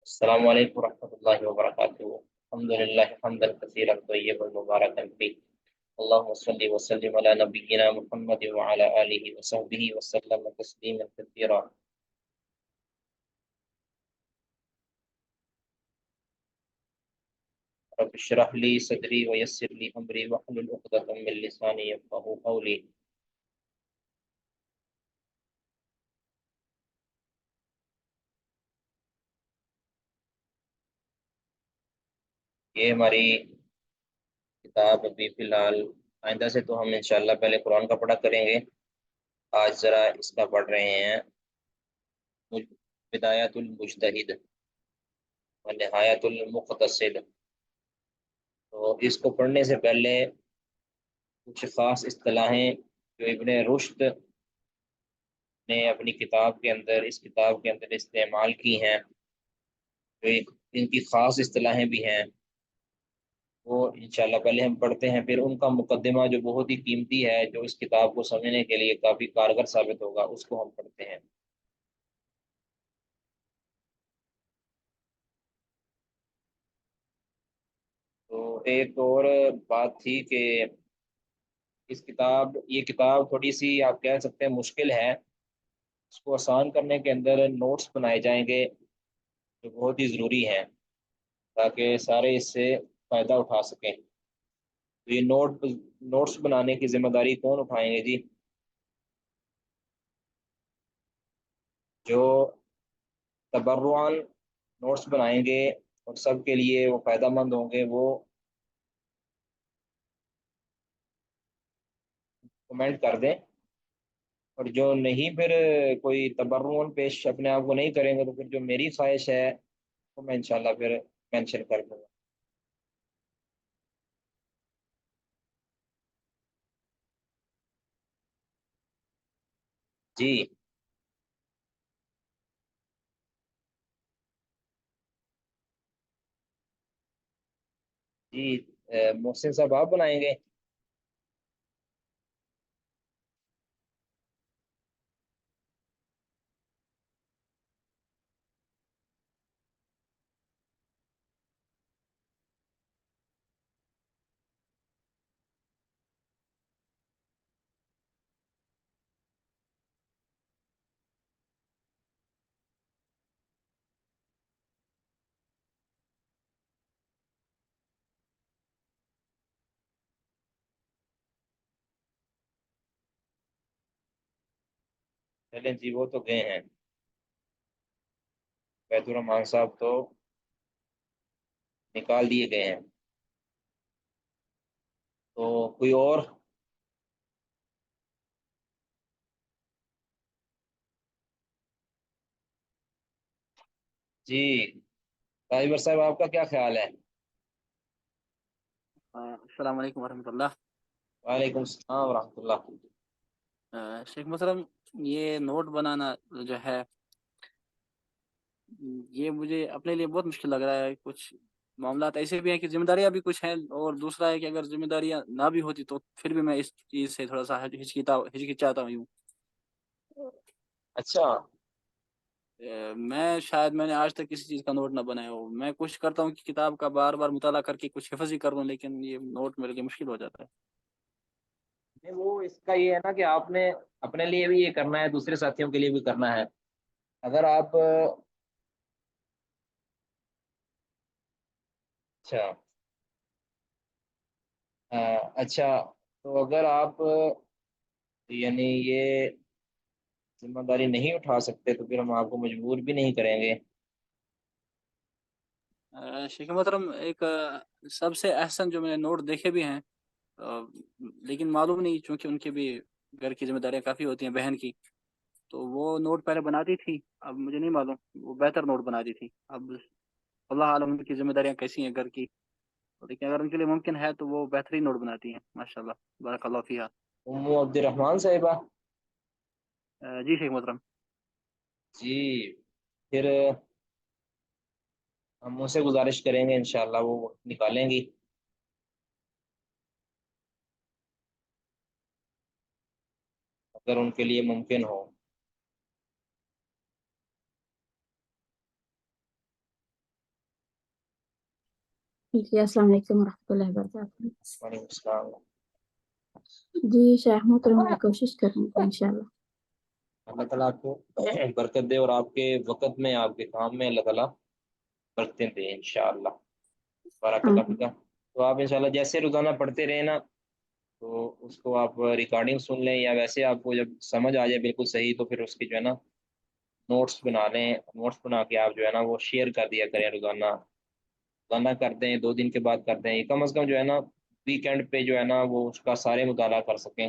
السلام علیکم ورحمۃ اللہ وبرکاتہ الحمد للہ حمدا کثیرا طیبا مبارکا فیہ اللهم صل وسلم علی نبینا محمد وعلى آلہ وصحبہ وسلم تسلیما کثیرا رب اشرح لی صدری ویسر لی امری واحلل عقدۃ من لسانی یفقهوا قولی. یہ ہماری کتاب ابھی فی الحال، آئندہ سے تو ہم انشاءاللہ پہلے قرآن کا پڑھا کریں گے. آج ذرا اس کا پڑھ رہے ہیں، بدایت المجتہد و نہایت المقتصد. تو اس کو پڑھنے سے پہلے کچھ خاص اصطلاحیں جو ابن رشد نے اپنی کتاب کے اندر، اس کتاب کے اندر استعمال کی ہیں، جو ان کی خاص اصطلاحیں بھی ہیں، وہ انشاءاللہ پہلے ہم پڑھتے ہیں. پھر ان کا مقدمہ جو بہت ہی قیمتی ہے، جو اس کتاب کو سمجھنے کے لیے کافی کارگر ثابت ہوگا، اس کو ہم پڑھتے ہیں. تو ایک اور بات تھی کہ یہ کتاب تھوڑی سی آپ کہہ سکتے ہیں مشکل ہے. اس کو آسان کرنے کے اندر نوٹس بنائے جائیں گے جو بہت ہی ضروری ہیں، تاکہ سارے اس سے فائدہ اٹھا سکیں. تو یہ نوٹس بنانے کی ذمہ داری کون اٹھائیں گے جی؟ جو تبرعاً نوٹس بنائیں گے اور سب کے لیے وہ فائدہ مند ہوں گے، وہ کمنٹ کر دیں. اور جو نہیں، پھر کوئی تبرعاً پیش اپنے آپ کو نہیں کریں گے، تو پھر جو میری خواہش ہے وہ میں انشاءاللہ پھر مینشن کر دوں گا. جی جی. محسن صاحب آپ بنائیں گے؟ چلیں جی، وہ تو گئے ہیں. بیت الرحمان صاحب تو نکال دیے گئے ہیں. تو کوئی اور؟ جی راجبر صاحب، آپ کا کیا خیال ہے؟ السلام علیکم ورحمۃ اللہ. وعلیکم السلام ورحمۃ اللہ. شیخ محترم، یہ نوٹ بنانا جو ہے، یہ مجھے اپنے لیے بہت مشکل لگ رہا ہے. کچھ معاملات ایسے بھی ہیں کہ ذمہ داریاں بھی کچھ ہیں، اور دوسرا ہے کہ اگر ذمہ داریاں نہ بھی ہوتی تو پھر بھی میں اس چیز سے تھوڑا سا ہچکچاتا ہوں. اچھا. میں نے آج تک کسی چیز کا نوٹ نہ بنایا ہو. میں کوشش کرتا ہوں کہ کتاب کا بار بار مطالعہ کر کے کچھ حفظ ہی کر لوں، لیکن یہ نوٹ میرے لیے مشکل ہو جاتا ہے. نہیں، وہ اس کا یہ ہے نا کہ آپ نے اپنے لیے بھی یہ کرنا ہے، دوسرے ساتھیوں کے لیے بھی کرنا ہے. اگر آپ اچھا اچھا، تو اگر آپ یعنی یہ ذمہ داری نہیں اٹھا سکتے تو پھر ہم آپ کو مجبور بھی نہیں کریں گے. شیخ محترم، ایک سب سے احسن جو میں نے نوٹ دیکھے بھی ہیں، آ، لیکن معلوم نہیں، چونکہ ان کی بھی گھر کی ذمہ داریاں کافی ہوتی ہیں بہن کی، تو وہ نوٹ پہلے بناتی تھی. اب مجھے نہیں معلوم، وہ بہتر نوٹ بناتی تھی. اب اللہ عالم ان کی ذمہ داریاں کیسی ہیں گھر کی، لیکن اگر ان کے لیے ممکن ہے تو وہ بہترین نوٹ بناتی ہیں ماشاء اللہ. بارک اللہ فیہا. ام عبد الرحمان صاحبہ. جی شیخ محترم. جی. پھر ہم ان سے گزارش کریں گے، انشاءاللہ وہ وقت نکالیں گی اگر ان کے لیے ممکن ہو. ٹھیک ہے، السلام علیکم ورحمۃ اللہ وبرکاتہ۔ وعلیکم السلام۔ جی شیخ محترم، میں کوشش کروں گی انشاءاللہ۔ اللہ تعالیٰ آپ کو برکت دے اور آپ کے وقت میں آپ کے کام میں اللہ تعالیٰ برکتیں دے انشاءاللہ۔ بارک اللہ فیک۔ تو آپ انشاءاللہ جیسے روزانہ پڑھتے رہے نا، تو اس کو آپ ریکارڈنگ سن لیں، یا ویسے آپ کو جب سمجھ آ جائے بالکل صحیح تو پھر اس کی جو ہے نا نوٹس بنا لیں۔ نوٹس بنا کے آپ جو ہے نا وہ شیئر کر دیا کریں روزانہ۔ روزانہ کر دیں، 2 دن کے بعد کر دیں، کم از کم جو ہے نا ویکینڈ پہ جو ہے نا وہ اس کا سارے مطالعہ کر سکیں،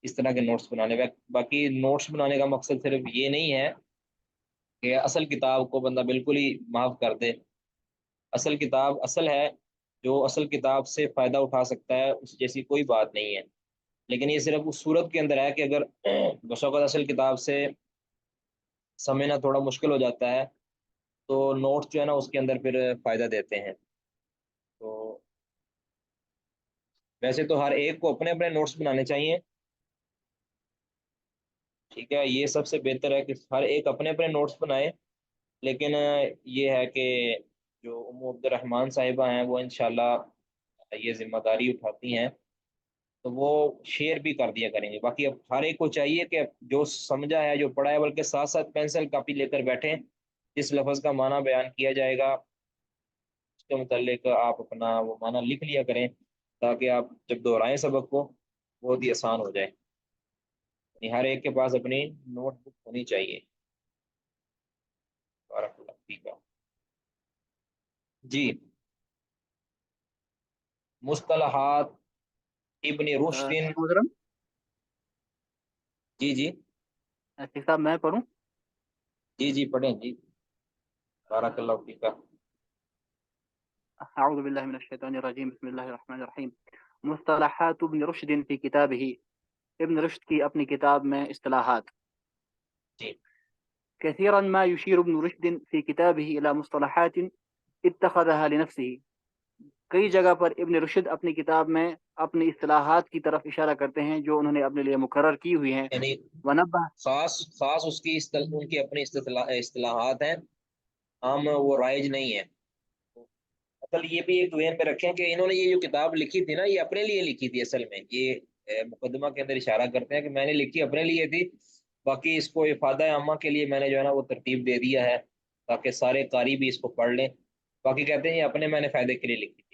اس طرح کے نوٹس بنانے۔ باقی نوٹس بنانے کا مقصد صرف یہ نہیں ہے کہ اصل کتاب کو بندہ بالکل ہی معاف کر دے۔ اصل کتاب اصل ہے، جو اصل کتاب سے فائدہ اٹھا سکتا ہے اس جیسی کوئی بات نہیں ہے، لیکن یہ صرف اس صورت کے اندر ہے کہ اگر بس اوقات اصل کتاب سے سمجھنا تھوڑا مشکل ہو جاتا ہے تو نوٹس جو ہے نا اس کے اندر پھر فائدہ دیتے ہیں۔ تو ویسے تو ہر ایک کو اپنے اپنے نوٹس بنانے چاہیے، ٹھیک ہے، یہ سب سے بہتر ہے کہ ہر ایک اپنے اپنے نوٹس بنائے، لیکن یہ ہے کہ جو ام عبد الرحمن صاحبہ ہیں وہ انشاءاللہ یہ ذمہ داری اٹھاتی ہیں تو وہ شیئر بھی کر دیا کریں گے۔ باقی اب ہر ایک کو چاہیے کہ جو سمجھا ہے جو پڑھا ہے، بلکہ ساتھ ساتھ پینسل کاپی لے کر بیٹھیں، جس لفظ کا معنی بیان کیا جائے گا اس کے متعلق آپ اپنا وہ معنی لکھ لیا کریں، تاکہ آپ جب دہرائیں سبق کو بہت ہی آسان ہو جائے۔ یعنی ہر ایک کے پاس اپنی نوٹ بک ہونی چاہیے۔ بارک اللہ فیک۔ جی، مصطلحات ابن رشد۔ شیخ محترم، جی جی شیخ صاحب میں پڑھوں؟ جی جی پڑھیں جی، بارک اللہ فیک۔ اعوذ باللہ من الشیطان الرجیم، بسم اللہ الرحمن الرحیم۔ مصطلحات ابن رشد فی کتابہ، ابن رشد کی اپنی کتاب میں اصطلاحات۔ جی كثيرا ما يشير ابن رشد في كتابه إلى مصطلحات اتخذها لنفسه۔ کئی جگہ پر ابن رشد اپنی کتاب میں اپنی اصطلاحات کی طرف اشارہ کرتے ہیں جو انہوں نے اپنے لیے مقرر کی ہوئی ہیں۔ یعنی ونبہ، خاص اس کی ان کی اپنی اصطلاحات ہیں، عام وہ رائج نہیں ہے۔ اصل یہ بھی ایک ذہن میں رکھیں کہ انہوں نے یہ جو کتاب لکھی تھی نا یہ اپنے لیے لکھی تھی، اصل میں یہ مقدمہ کے اندر اشارہ کرتے ہیں کہ میں نے لکھی اپنے لیے تھی، باقی اس کو افادہ عامہ کے لیے میں نے جو ہے نا وہ ترتیب دے دیا ہے تاکہ سارے قاری بھی اس کو پڑھ لیں، باقی کہتے ہیں یہ اپنے میں نے فائدے کے لیے لکھی تھی۔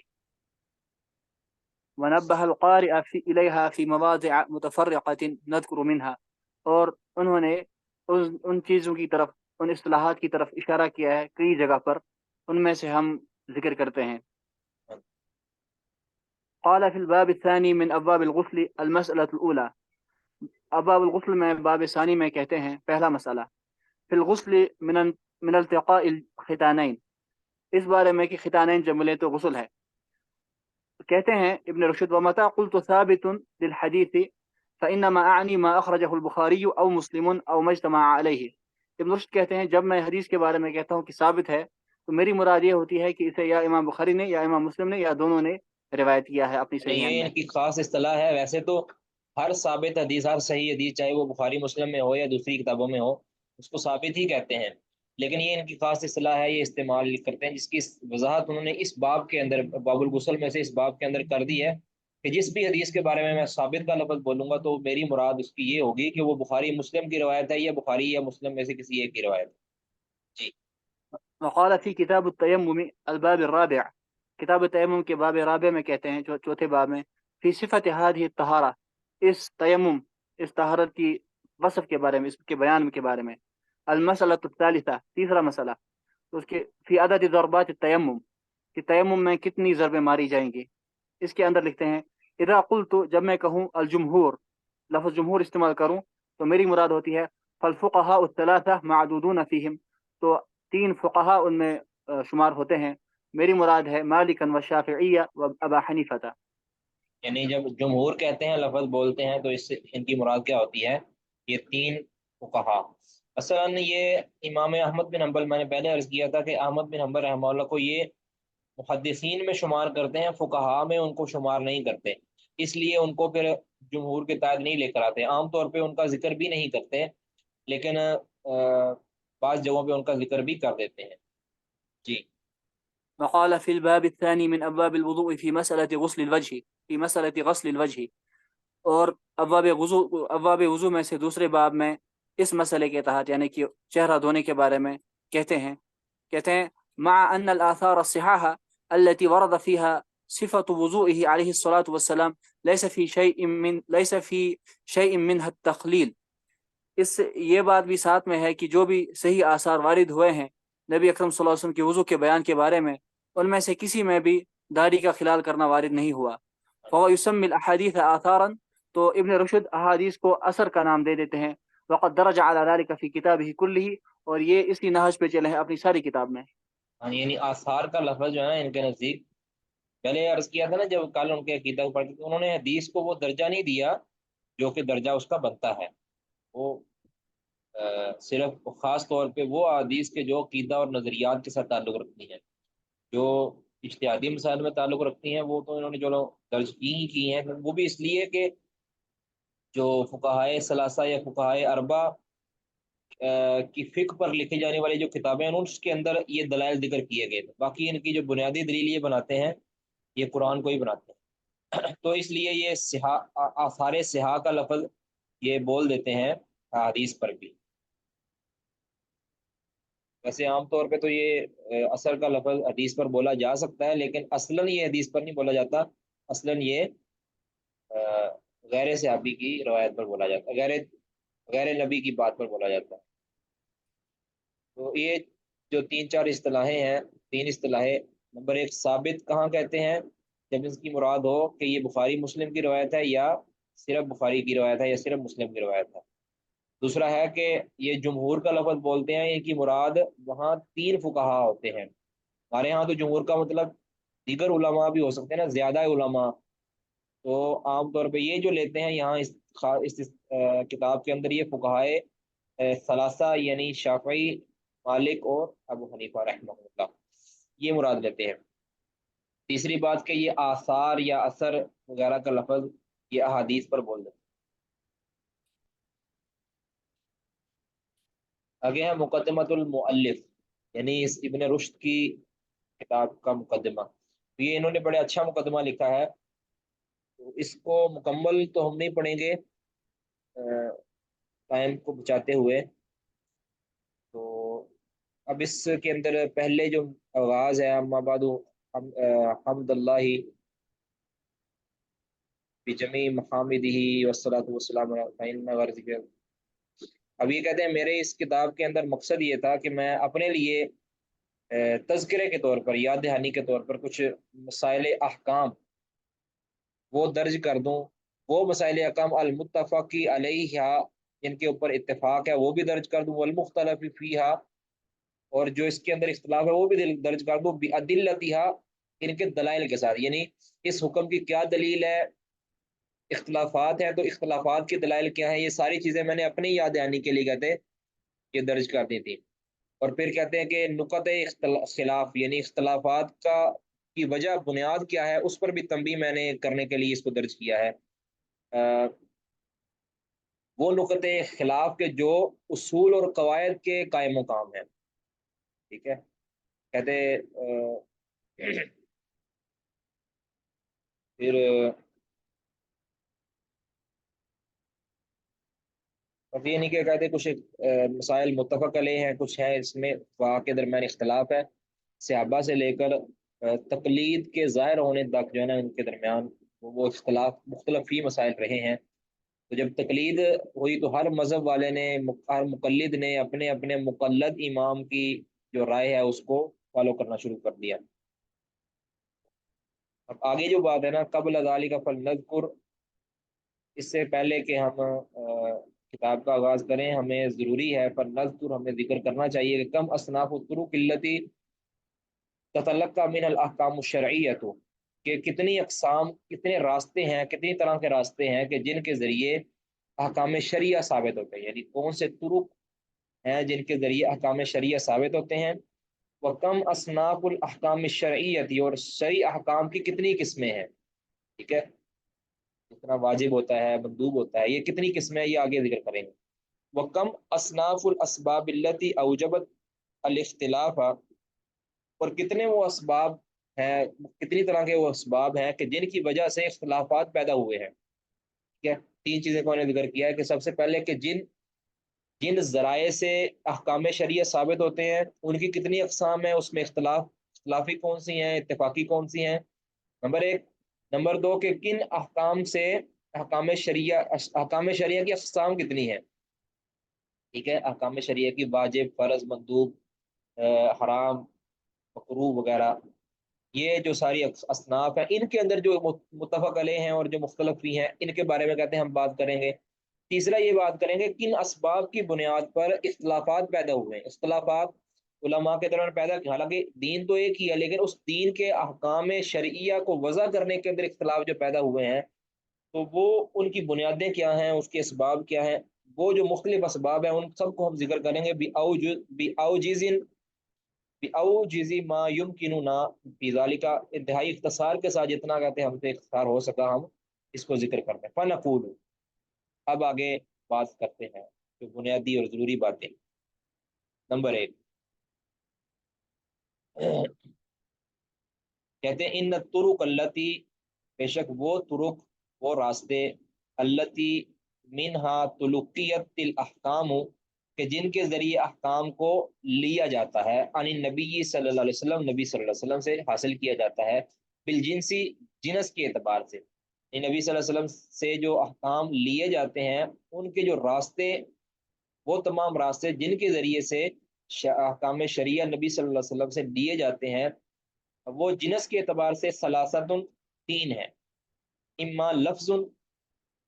ونبه القارئ إليها في مواضع متفرقة نذكر منها، اور انہوں نے ان چیزوں کی طرف، ان اصطلاحات کی طرف اشارہ کیا ہے کئی جگہ پر، ان میں سے ہم ذکر کرتے ہیں۔ قال في الباب الثاني من ابواب الغسل المسألة الأولى، ابواب الغسل میں باب ثانی میں کہتے ہیں پہلا مسئلہ، فی الغسل من التقاء الختانین، اس بارے میں کہ ختانین جب ملے تو غسل ہے۔ کہتے ہیں ابن رشد، ومتى قلت ثابت للحديث فإنما أعني ما أخرجه البخاري أو مسلم أو ما اجتمع عليه۔ ابن رشد کہتے ہیں جب میں حدیث کے بارے میں کہتا ہوں کہ ثابت ہے تو میری مراد یہ ہوتی ہے کہ اسے یا امام بخاری نے یا امام مسلم نے یا دونوں نے روایت کیا ہے اپنی صحیحین یہ میں۔ ان کی خاص اصطلاح ہے، ویسے تو ہر ثابت حدیث، ہر صحیح حدیث چاہے وہ بخاری مسلم میں ہو یا دوسری کتابوں میں ہو اس کو ثابت ہی کہتے ہیں، لیکن یہ ان کی خاص اصطلاح ہے، یہ استعمال کرتے ہیں، جس کی وضاحت انہوں نے اس باب کے اندر، باب الغسل میں سے اس باب کے اندر کر دی ہے کہ جس بھی حدیث کے بارے میں ثابت کا لفظ بولوں گا تو میری مراد اس کی یہ ہوگی کہ وہ بخاری مسلم کی روایت ہے یا بخاری یا مسلم میں سے کسی ایک کی روایت ہے۔ جی، وقال في كتاب التيمم الباب الرابع، کتاب التیمم کے باب رابع میں کہتے ہیں، چوتھے باب میں، فی صفت هذه الطہارہ، اس تیمم، اس طہارت کی وصف کے بارے میں، اس کے بیان کے بارے میں۔ المسئلہ الثالثہ، تیسرا مسئلہ، اس کے فی عدد ضربات التیمم، کہ تیمم میں کتنی ضربیں ماری جائیں گی۔ اس کے اندر لکھتے ہیں، اذا قلت، جب میں کہوں الجمہور، لفظ جمہور استعمال کروں تو میری مراد ہوتی ہے فالفقهاء الثلاثہ معدودون فیہم، تو 3 فقہا ان میں شمار ہوتے ہیں، میری مراد ہے مالکا و شافعیہ و ابا حنیفہ۔ یعنی جب جمہور کہتے ہیں لفظ بولتے ہیں تو اس سے ان کی مراد کیا ہوتی ہے؟ یہ 3 فقہا، اصلا یہ امام احمد بن حنبل، میں نے پہلے عرض کیا تھا کہ احمد بن حنبل رحمہ اللہ کو یہ محدثین میں شمار کرتے ہیں، فقہا میں ان کو شمار نہیں کرتے، اس لیے ان کو پھر جمہور کے تحت نہیں لے کر آتے، عام طور پہ ان کا ذکر بھی نہیں کرتے، لیکن بعض جگہوں پہ ان کا ذکر بھی کر دیتے ہیں۔ جی، وقال في الباب الثاني من أبواب الوضوء في مسألة غسل الوجه في مسألة غسل الوجه، اور ابواب وضو میں سے دوسرے باب میں اس مسئلے کے تحت یعنی کہ چہرہ دھونے کے بارے میں کہتے ہیں مع ان الآثار الصحاحة التي ورد فيها صفة وضوئه عليه الصلاة والسلام ليس في شيء منها التخلیل، اس یہ بات بھی ساتھ میں ہے کہ جو بھی صحیح آثار وارد ہوئے ہیں نبی اکرم صلی اللہ علیہ وسلم کے وضو کے بیان کے بارے میں، ان میں سے کسی میں بھی داڑھی کا خلال کرنا وارد نہیں ہوا. فهو يسمي الأحاديث آثارا، تو ابن رشد احادیث کو اثر کا نام دے دیتے ہیں. وقد درج على ذلك في كتابه كله، اور یہ اسی نہج پہ چلے ہیں اپنی ساری کتاب میں. یعنی آثار کا لفظ جو ہے ان کے نزدیک، پہلے عرض کیا تھا نا جب کل ان کے عقیدہ کو پڑھتے تھے، انہوں نے حدیث کو وہ درجہ نہیں دیا جو کہ درجہ اس کا بنتا ہے. وہ صرف خاص طور پہ وہ حدیث کے جو عقیدہ اور نظریات کے ساتھ تعلق رکھتی ہیں، جو اجتہادی مسائل میں تعلق رکھتی ہیں، وہ تو انہوں نے جو درج کی ہیں، وہ بھی اس لیے کہ جو فقہائے ثلاثہ یا فقہائے اربع کی فقہ پر لکھی جانے والی جو کتابیں ہیں اس کے اندر یہ دلائل ذکر کیے گئے تھے. باقی ان کی جو بنیادی دلیل یہ بناتے ہیں، یہ قرآن کو ہی بناتے ہیں. تو اس لیے یہ آثار صحاح کا لفظ یہ بول دیتے ہیں حدیث پر بھی. ویسے عام طور پہ تو یہ اثر کا لفظ حدیث پر بولا جا سکتا ہے، لیکن اصلاً یہ حدیث پر نہیں بولا جاتا. اصلاً یہ غیر صحابی کی روایت پر بولا جاتا ہے، غیر نبی کی بات پر بولا جاتا ہے. تو یہ جو تین چار اصطلاحیں ہیں، تین اصطلاحیں، نمبر ایک ثابت کہاں کہتے ہیں؟ جب اس کی مراد ہو کہ یہ بخاری مسلم کی روایت ہے یا صرف بخاری کی روایت ہے یا صرف مسلم کی روایت ہے. دوسرا ہے کہ یہ جمہور کا لفظ بولتے ہیں، ان کی مراد وہاں تین فقہا ہوتے ہیں. ہمارے ہاں تو جمہور کا مطلب دیگر علماء بھی ہو سکتے ہیں نا، زیادہ علماء. تو عام طور پہ یہ جو لیتے ہیں یہاں اس کتاب کے اندر یہ فقہائے ثلاثہ یعنی شافعی، مالک اور ابو حنیفہ رحمہ اللہ، یہ مراد لیتے ہیں. تیسری بات کہ یہ آثار یا اثر وغیرہ کا لفظ یہ احادیث پر بول دیتے ہیں. آگے ہے مقدمۃ المؤلف، یعنی اس ابن رشد کی کتاب کا مقدمہ. یہ انہوں نے بڑے اچھا مقدمہ لکھا ہے. تو اس کو مکمل تو ہم نہیں پڑھیں گے ٹائم کو بچاتے ہوئے. تو اب اس کے اندر پہلے جو آغاز ہے، اما بعد حمد اللہ بجمیع محامدہ والصلاۃ والسلام علیہ. اب یہ کہتے ہیں میرے اس کتاب کے اندر مقصد یہ تھا کہ میں اپنے لیے تذکرے کے طور پر، یاد دہانی کے طور پر کچھ مسائل احکام وہ درج کر دوں. وہ مسائل احکام المتفقی علیہ، جن کے اوپر اتفاق ہے، وہ بھی درج کر دوں. والمختلف فیہا، اور جو اس کے اندر اختلاف ہے وہ بھی درج کر دوں. بادلتہا، ان کے دلائل کے ساتھ. یعنی اس حکم کی کیا دلیل ہے، اختلافات ہیں تو اختلافات کی دلائل کیا ہیں، یہ ساری چیزیں میں نے اپنی یاد دہانی کے لیے کہتے یہ درج کر دی تھی. اور پھر کہتے ہیں کہ نقط خلاف، یعنی اختلافات کی وجہ بنیاد کیا ہے، اس پر بھی تنبیہ میں نے کرنے کے لیے اس کو درج کیا ہے. وہ نقط خلاف کے جو اصول اور قواعد کے قائم مقام ہیں. ٹھیک ہے، کہتے پھر اب یہ نہیں کہ کہتے کچھ مسائل متفق علیہ ہیں، کچھ ہیں اس میں وہاں کے درمیان اختلاف ہے. صحابہ سے لے کر تقلید کے ظاہر ہونے تک جو ہے نا ان کے درمیان وہ اختلاف مختلف ہی مسائل رہے ہیں. تو جب تقلید ہوئی تو ہر مذہب والے نے، ہر مقلد نے اپنے اپنے مقلد امام کی جو رائے ہے اس کو فالو کرنا شروع کر دیا. اب آگے جو بات ہے نا، قبل ذالک فلنذکر، اس سے پہلے کہ ہم کتاب کا آغاز کریں، ہمیں ضروری ہے فلنذکر، ہمیں ذکر کرنا چاہیے کہ کم اصناف الطرق التی تتلقى من الاحکام الشرعیۃ، کہ کتنی اقسام، کتنے راستے ہیں، کتنی طرح کے راستے ہیں کہ جن کے ذریعے احکام شرعیہ ثابت ہوتے ہیں. یعنی کون سے طرق ہیں جن کے ذریعے احکام شرعیہ ثابت ہوتے ہیں. وکم اصناف الاحکام الشرعیۃ، اور شرعی احکام کی کتنی قسمیں ہیں. ٹھیک ہے، جتنا واجب ہوتا ہے، مندوب ہوتا ہے، یہ کتنی قسمیں ہیں یہ آگے ذکر کریں گے. وکم اصناف الاسباب التی اوجبت الاختلاف، اور کتنے وہ اسباب ہیں، کتنی طرح کے وہ اسباب ہیں کہ جن کی وجہ سے اختلافات پیدا ہوئے ہیں، ٹھیک ہے۔ تین چیزیں کو نے ذکر کیا ہے کہ سب سے پہلے کہ جن جن ذرائع سے احکام شریعت ثابت ہوتے ہیں ان کی کتنی اقسام ہیں، اس میں اختلافی کون سی ہیں، اتفاقی کون سی ہیں، نمبر ایک۔ نمبر دو کہ کن احکام سے احکام شریعہ کی اقسام کتنی ہیں، ٹھیک ہے، احکام شریعہ کی واجب، فرض، مندوب، حرام، مکروہ وغیرہ، یہ جو ساری اصناف ہیں ان کے اندر جو متفق علیہ ہیں اور جو مختلف بھی ہیں ان کے بارے میں کہتے ہیں ہم بات کریں گے۔ تیسرا یہ بات کریں گے کن اسباب کی بنیاد پر اختلافات پیدا ہوئے ہیں، اختلافات علماء کے دوران پیدا، حالانکہ دین تو ایک ہی ہے لیکن اس دین کے احکام شرعیہ کو وضع کرنے کے اندر اختلاف جو پیدا ہوئے ہیں تو وہ ان کی بنیادیں کیا ہیں، اس کے اسباب کیا ہیں، وہ جو مختلف اسباب ہیں ان سب کو ہم ذکر کریں گے بِأَوْجِزِ مَا يُمْكِنُنَا فِي ذَلِكَ، انتہائی اختصار کے ساتھ جتنا کہتے ہیں ہم سے اختصار ہو سکا ہم اس کو ذکر کرتے ہیں۔ فَنَقُولُ، اب آگے بات کرتے ہیں جو بنیادی اور ضروری باتیں۔ نمبر ایک، کہتے ہیں ان الطرق التی، بے شک وہ طرق، وہ راستے، التی منہا تلقیت الاحکام، کہ جن کے ذریعے احکام کو لیا جاتا ہے، عن النبی صلی اللہ علیہ وسلم، نبی صلی اللہ علیہ وسلم سے حاصل کیا جاتا ہے، بالجنسی، جنس کے اعتبار سے، یعنی نبی صلی اللہ علیہ وسلم سے جو احکام لیے جاتے ہیں ان کے جو راستے، وہ تمام راستے جن کے ذریعے سے احکام شریعہ نبی صلی اللہ علیہ وسلم سے لیے جاتے ہیں وہ جنس کے اعتبار سے ثلاثۃ، تین ہے، اما لفظ،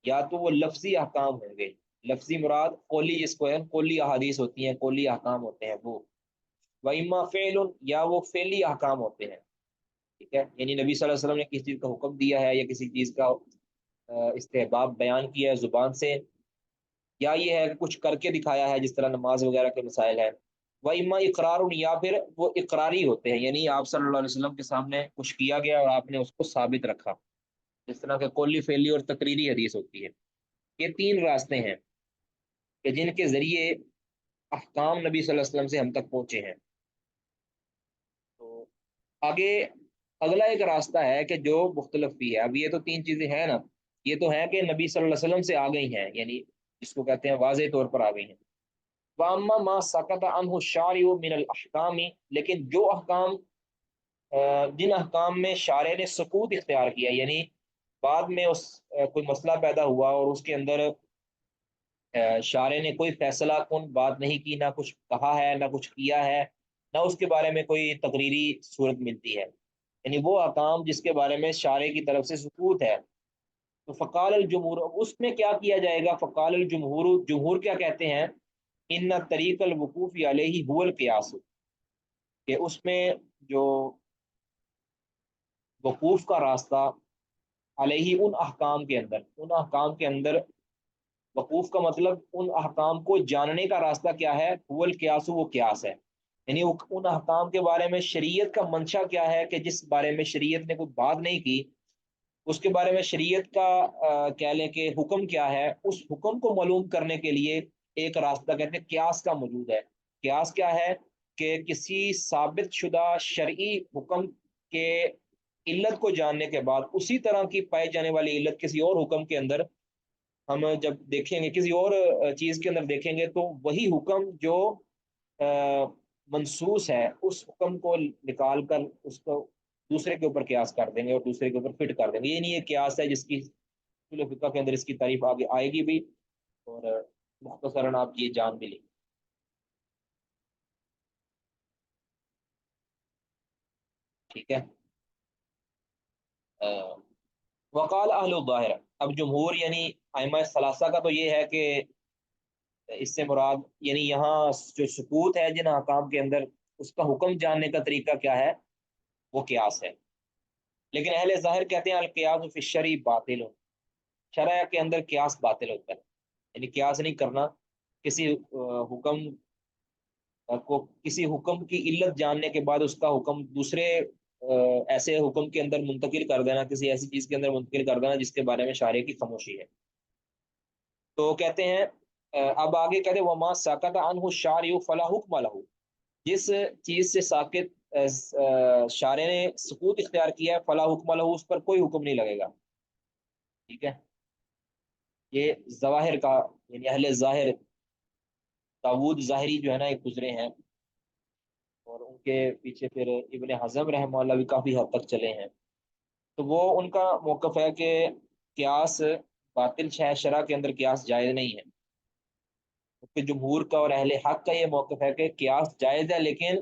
یا تو وہ لفظی احکام ہوں گے، لفظی مراد قولی، جس کو ہے قولی احادیث ہوتی ہیں، قولی احکام ہوتے ہیں وہ، و اما فعل، یا وہ فعلی احکام ہوتے ہیں، ٹھیک ہے، یعنی نبی صلی اللہ علیہ وسلم نے کسی چیز کا حکم دیا ہے یا کسی چیز کا استحباب بیان کیا ہے زبان سے، یا یہ ہے کہ کچھ کر کے دکھایا ہے جس طرح نماز وغیرہ کے مسائل ہیں، و اما اقرار، یا پھر وہ اقراری ہوتے ہیں، یعنی آپ صلی اللہ علیہ وسلم کے سامنے کچھ کیا گیا اور آپ نے اس کو ثابت رکھا، جس طرح کہ قولی، فعلی اور تقریری حدیث ہوتی ہے۔ یہ تین راستے ہیں کہ جن کے ذریعے احکام نبی صلی اللہ علیہ وسلم سے ہم تک پہنچے ہیں۔ تو آگے اگلا ایک راستہ ہے کہ جو مختلف بھی ہے، اب یہ تو تین چیزیں ہیں نا، یہ تو ہے کہ نبی صلی اللہ علیہ وسلم سے آ گئی ہیں، یعنی جس کو کہتے ہیں واضح طور پر آ گئی ہیں۔ وَأَمَّا مَا سَقَطَ عَنْهُ الشَّارِعُ مِنَ الْأَحْكَامِ، لیکن جو احکام جن احکام میں شارع نے سکوت اختیار کیا، یعنی بعد میں اس کوئی مسئلہ پیدا ہوا اور اس کے اندر شارع نے کوئی فیصلہ کن بات نہیں کی، نہ کچھ کہا ہے نہ کچھ کیا ہے، نہ اس کے بارے میں کوئی تقریری صورت ملتی ہے، یعنی وہ احکام جس کے بارے میں شارع کی طرف سے سکوت ہے، تو فقال الجمہور، اس میں کیا کیا جائے گا، فقال الجمہور، جمہور کیا کہتے ہیں، ان طریق الوقوف علیہ هو القیاس، کہ اس میں جو وقوف کا راستہ، علیہ ان احکام کے اندر، ان احکام کے اندر وقوف کا مطلب ان احکام کو جاننے کا راستہ کیا ہے، هو القیاس، وہ قیاس ہے، یعنی ان احکام کے بارے میں شریعت کا منشا کیا ہے کہ جس بارے میں شریعت نے کوئی بات نہیں کی اس کے بارے میں شریعت کا کہہ لیں کہ حکم کیا ہے، اس حکم کو معلوم کرنے کے لیے ایک راستہ کہتے ہیں قیاس کا موجود ہے۔ قیاس کیا ہے کہ کسی ثابت شدہ شرعی حکم کے علت کو جاننے کے بعد اسی طرح کی پائی جانے والی علت کسی اور حکم کے اندر ہم جب دیکھیں گے، کسی اور چیز کے اندر دیکھیں گے تو وہی حکم جو منصوص ہے اس حکم کو نکال کر اس کو دوسرے کے اوپر قیاس کر دیں گے اور دوسرے کے اوپر فٹ کر دیں گے، یہ نہیں ایک قیاس ہے جس کی اصول فقہ کے اندر اس کی تعریف آگے آئے گی بھی، اور مختصراً آپ یہ جان بھی لیں، ٹھیک ہے۔ وقال اہل الظاہر، اب جمہور یعنی ائمہ ثلاثہ کا تو یہ ہے کہ اس سے مراد یعنی یہاں جو سکوت ہے جن احکام کے اندر اس کا حکم جاننے کا طریقہ کیا ہے، وہ قیاس ہے، لیکن اہل ظاہر کہتے ہیں القیاس فی الشرع باطل، شرع کے اندر قیاس باطل ہوتا ہے، یعنی قیاس نہیں کرنا، کسی حکم کو کسی حکم کی علت جاننے کے بعد اس کا حکم دوسرے ایسے حکم کے اندر منتقل کر دینا، کسی ایسی چیز کے اندر منتقل کر دینا جس کے بارے میں شارع کی خاموشی ہے۔ تو کہتے ہیں اب آگے کہتے ہیں وما ساکت عنہ الشارع فلا حکم لہ، جس چیز سے ساکت شارع نے سکوت اختیار کیا ہے فلا حکم لہو، اس پر کوئی حکم نہیں لگے گا. ٹھیک ہے، یہ ظواہر کا یعنی اہل ظاہر داود ظاہری جو ہے نا یہ گزرے ہیں، اور ان کے پیچھے پھر ابن حزم رحمہ اللہ بھی کافی حد تک چلے ہیں. تو وہ ان کا موقف ہے کہ قیاس باطل ہے، شرع کے اندر قیاس جائز نہیں ہے. کیونکہ جمہور کا اور اہل حق کا یہ موقف ہے کہ قیاس جائز ہے، لیکن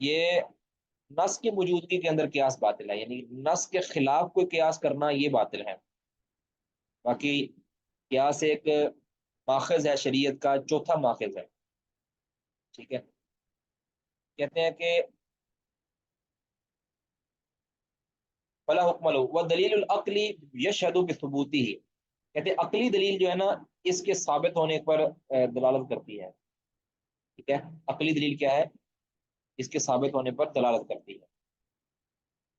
یہ نص کی موجودگی کے اندر قیاس باطل ہے، یعنی نص کے خلاف کوئی قیاس کرنا یہ باطل ہے. باقی قیاس ایک ماخذ ہے شریعت کا، چوتھا ماخذ ہے. ٹھیک ہے، کہتے ہیں کہ فلا حکم لہو والدلیل العقلی یشہد بثبوتہ، کہتے ہیں عقلی دلیل جو ہے نا اس کے ثابت ہونے پر دلالت کرتی ہے. ٹھیک ہے، عقلی دلیل کیا ہے؟ اس کے ثابت ہونے پر دلالت کرتی ہے.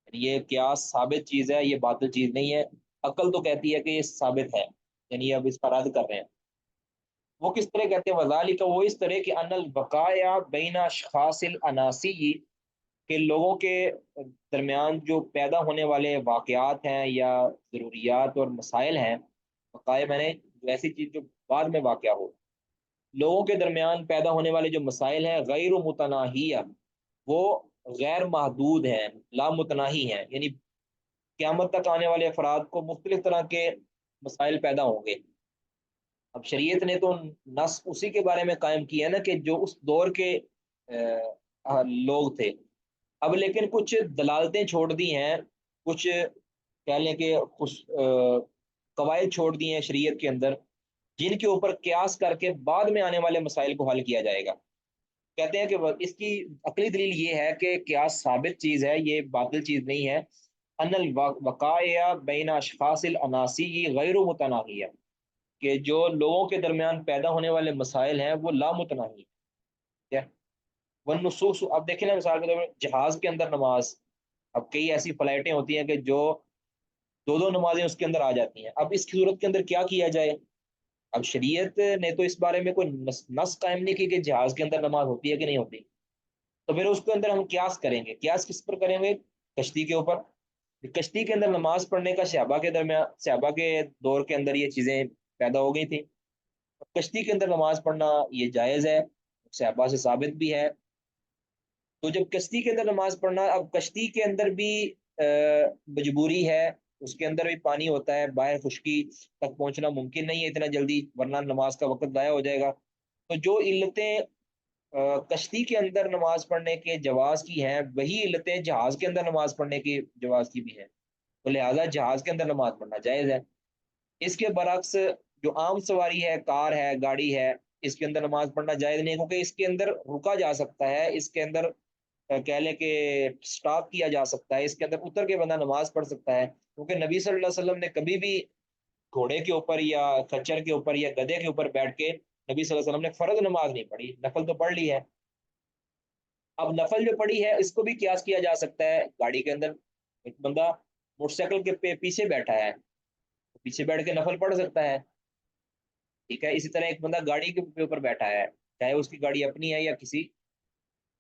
یعنی یہ قیاس ثابت چیز ہے، یہ باطل چیز نہیں ہے. عقل تو کہتی ہے کہ یہ ثابت ہے، یعنی اب اس پر رد کر رہے ہیں. وہ کس طرح کہتے ہیں؟ وذالک، وہ اس طرح کہ ان البقایا بین اشخاص الاناسی، کہ لوگوں کے درمیان جو پیدا ہونے والے واقعات ہیں یا ضروریات اور مسائل ہیں، بقایا میں نے ایسی چیز جو بعد میں واقع ہو، لوگوں کے درمیان پیدا ہونے والے جو مسائل ہیں غیر متناہیہ، وہ غیر محدود ہیں، لا متناہی ہیں، یعنی قیامت تک آنے والے افراد کو مختلف طرح کے مسائل پیدا ہوں گے. اب شریعت نے تو نص اسی کے بارے میں قائم کیا ہے نا کہ جو اس دور کے لوگ تھے. اب لیکن کچھ دلالتیں چھوڑ دی ہیں، کچھ کہہ لیں کہ قواعد چھوڑ دی ہیں شریعت کے اندر، جن کے اوپر قیاس کر کے بعد میں آنے والے مسائل کو حل کیا جائے گا. کہتے ہیں کہ اس کی عقلی دلیل یہ ہے کہ قیاس ثابت چیز ہے، یہ باطل چیز نہیں ہے. ان الوقائع بین اشخاص الاناسی غیر متناہیہ، کہ جو لوگوں کے درمیان پیدا ہونے والے مسائل ہیں وہ لامتناہی ہے. والنصوص، اب دیکھیں نا مثال کے طور پر جہاز کے اندر نماز، اب کئی ایسی فلائٹیں ہوتی ہیں کہ جو دو دو نمازیں اس کے اندر آ جاتی ہیں. اب اس کی صورت کے اندر کیا کیا جائے؟ اب شریعت نے تو اس بارے میں کوئی نص قائم نہیں کی کہ جہاز کے اندر نماز ہوتی ہے کہ نہیں ہوتی، تو پھر اس کے اندر ہم قیاس کریں گے. قیاس کس پر کریں گے؟ کشتی کے اوپر. کشتی کے اندر نماز پڑھنے کا صحابہ کے درمیان، صحابہ کے دور کے اندر یہ چیزیں پیدا ہو گئی تھیں. کشتی کے اندر نماز پڑھنا یہ جائز ہے، صحابہ سے ثابت بھی ہے. تو جب کشتی کے اندر نماز پڑھنا، اب کشتی کے اندر بھی مجبوری ہے، اس کے اندر بھی پانی ہوتا ہے، باہر خشکی تک پہنچنا ممکن نہیں ہے اتنا جلدی، ورنہ نماز کا وقت ضائع ہو جائے گا. تو جو علتیں کشتی کے اندر نماز پڑھنے کے جواز کی ہیں، وہی علتیں جہاز کے اندر نماز پڑھنے کی جواز کی بھی ہیں. تو لہٰذا جہاز کے اندر نماز پڑھنا جائز ہے. اس کے برعکس جو عام سواری ہے، کار ہے، گاڑی ہے، اس کے اندر نماز پڑھنا جائز نہیں، کیونکہ اس کے اندر رکا جا سکتا ہے، اس کے اندر کہہ لیں کہ سٹاپ کیا جا سکتا ہے، اس کے اندر اتر کے بندہ نماز پڑھ سکتا ہے. کیونکہ نبی صلی اللہ علیہ وسلم نے کبھی بھی گھوڑے کے اوپر یا کچر کے اوپر یا گدھے کے اوپر بیٹھ کے نبی صلی اللہ علیہ وسلم نے فرض نماز نہیں پڑھی، نفل تو پڑھ لی ہے. اب نفل جو پڑھی ہے اس کو بھی قیاس کیا جا سکتا ہے. گاڑی کے اندر ایک بندہ موٹر سائیکل کے پیچھے بیٹھا ہے، پیچھے بیٹھ کے نفل پڑھ سکتا ہے. ٹھیک ہے، اسی طرح ایک بندہ گاڑی کے اوپر بیٹھا ہے، چاہے اس کی گاڑی اپنی ہے یا کسی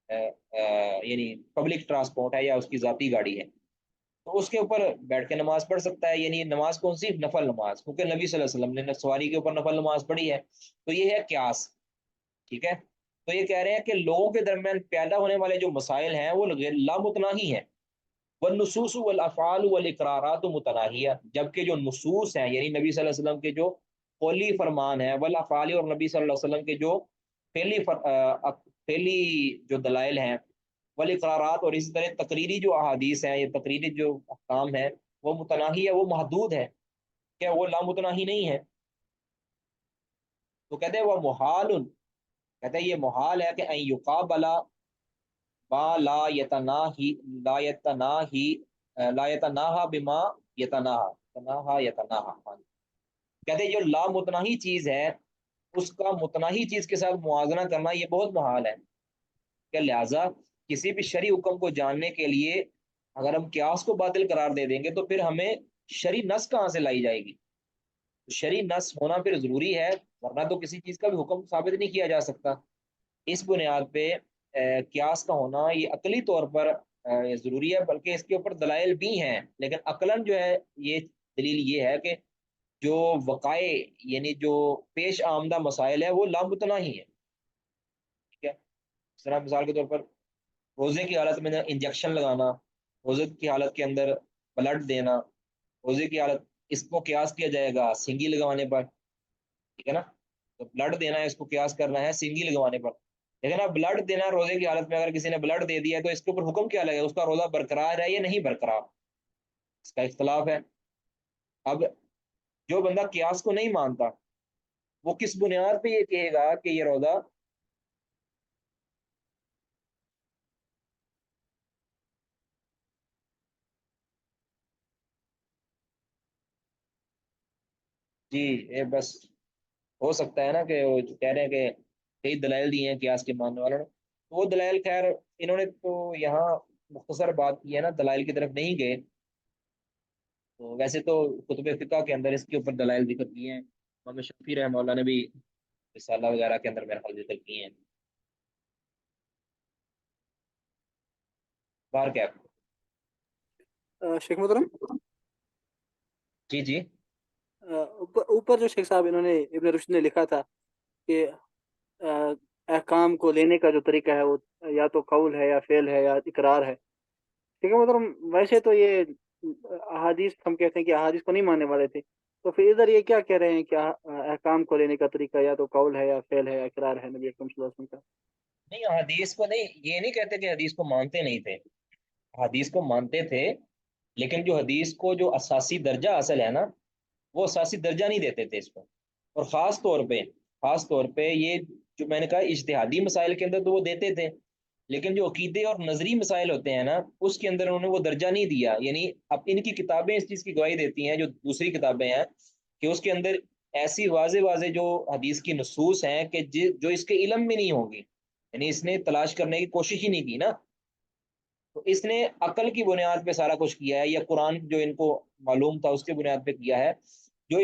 یعنی پبلک ٹرانسپورٹ ہے یا اس کی ذاتی گاڑی ہے، تو اس کے اوپر بیٹھ کے نماز پڑھ سکتا ہے. یعنی نماز کون سی؟ نفل نماز، کیونکہ نبی صلی اللہ علیہ وسلم نے سواری کے اوپر نفل نماز پڑھی ہے. تو یہ ہے قیاس. ٹھیک ہے، تو یہ کہہ رہے ہیں کہ لوگوں کے درمیان پیدا ہونے والے جو مسائل ہیں وہ لامتناہی ہیں. والنصوص والافعال والاقرارات متناہیہ، جبکہ جو نصوص ہیں یعنی نبی صلی اللہ علیہ وسلم کے جو قولی فرمان ہیں، والافعال، اور نبی صلی اللہ علیہ وسلم کے جو پہلی جو دلائل ہیں، والاقرارات، اور اسی طرح تقریری جو احادیث ہیں، یہ تقریری جو احکام ہیں، وہ متناہی ہے، وہ محدود ہے، کیا وہ لامتناہی نہیں ہے. تو کہتے ہیں وہ محال، کہتے ہیں یہ محال ہے کہ ان یقابل ما لا یتناہی لا یتناہی لا یتناہا بما یتناہا. کہتے ہیں جو لامتناہی چیز ہے اس کا متناہی چیز کے ساتھ موازنہ کرنا یہ بہت محال ہے. کہ لہٰذا کسی بھی شرعی حکم کو جاننے کے لیے اگر ہم قیاس کو باطل قرار دے دیں گے تو پھر ہمیں شرعی نص کہاں سے لائی جائے گی؟ شرعی نص ہونا پھر ضروری ہے، ورنہ تو کسی چیز کا بھی حکم ثابت نہیں کیا جا سکتا. اس بنیاد پہ قیاس کا ہونا یہ عقلی طور پر ضروری ہے، بلکہ اس کے اوپر دلائل بھی ہیں، لیکن عقلاً جو ہے یہ دلیل یہ ہے کہ جو وقائع یعنی جو پیش آمدہ مسائل ہے وہ لامتناہ ہی ہے، ٹھیک ہے؟ اس طرح مثال کے طور پر روزے کی حالت میں انجیکشن لگانا، روزے کی حالت کے اندر بلڈ دینا، روزے کی حالت، اس کو قیاس کیا جائے گا سینگی لگوانے پر، ٹھیک ہے نا؟ تو بلڈ دینا ہے، اس کو قیاس کرنا ہے سینگی لگوانے پر، لیکن اب بلڈ دینا روزے کی حالت میں، اگر کسی نے بلڈ دے دیا تو اس کے اوپر حکم کیا لگے گا؟ اس کا روزہ برقرار ہے یا نہیں برقرار، اس کا اختلاف ہے۔ اب جو بندہ قیاس کو نہیں مانتا وہ کس بنیاد پہ یہ کہے گا کہ یہ روزہ جی یہ بس ہو سکتا ہے نا کہ وہ جو کہہ رہے ہیں کہ کئی دلائل دیے ہیں قیاس کے ماننے والوں نے، تو وہ دلائل خیر انہوں نے تو یہاں مختصر بات کی ہے نا، دلائل کی طرف نہیں گئے، تو ویسے تو کتب فقہ کے اندر اس کے اوپر دلائل ذکر کیے ہیں، امام شفیع رحمہ اللہ نے بھی رسالہ وغیرہ کے اندر میرے خیال ذکر کیے ہیں، بار کیا؟ شیخ محترم، جی جی اوپر جو شیخ صاحب انہوں نے ابن رشد نے لکھا تھا کہ احکام کو لینے کا جو طریقہ ہے وہ یا تو قول ہے یا فعل ہے یا اقرار ہے، ٹھیک ہے محترم؟ ویسے تو یہ احادیث، ہم کہتے ہیں کہ احادیث کو نہیں ماننے والے تھے، تو پھر ادھر یہ کیا کہہ رہے ہیں کہ احکام کو لینے کا طریقہ یا تو قول ہے یا فعل ہے یا اقرار ہے نبی اکرم صلی اللہ علیہ وسلم کا؟ نہیں، حدیث کو نہیں، یہ نہیں کہتے کہ حدیث کو مانتے نہیں تھے، حدیث کو مانتے تھے، لیکن جو حدیث کو جو اساسی درجہ حاصل ہے نا، وہ اساسی درجہ نہیں دیتے تھے اس کو، اور خاص طور پہ یہ جو میں نے کہا اجتہادی مسائل کے اندر تو وہ دیتے تھے، لیکن جو عقیدے اور نظری مسائل ہوتے ہیں نا اس کے اندر انہوں نے وہ درجہ نہیں دیا، یعنی اب ان کی کتابیں اس چیز کی گواہی دیتی ہیں جو دوسری کتابیں ہیں کہ اس کے اندر ایسی واضح واضح جو حدیث کی نصوص ہیں کہ جو اس کے علم میں نہیں ہوں گی، یعنی اس نے تلاش کرنے کی کوشش ہی نہیں کی نا، تو اس نے عقل کی بنیاد پہ سارا کچھ کیا ہے، یا قرآن جو ان کو معلوم تھا اس کی بنیاد پہ کیا ہے، جو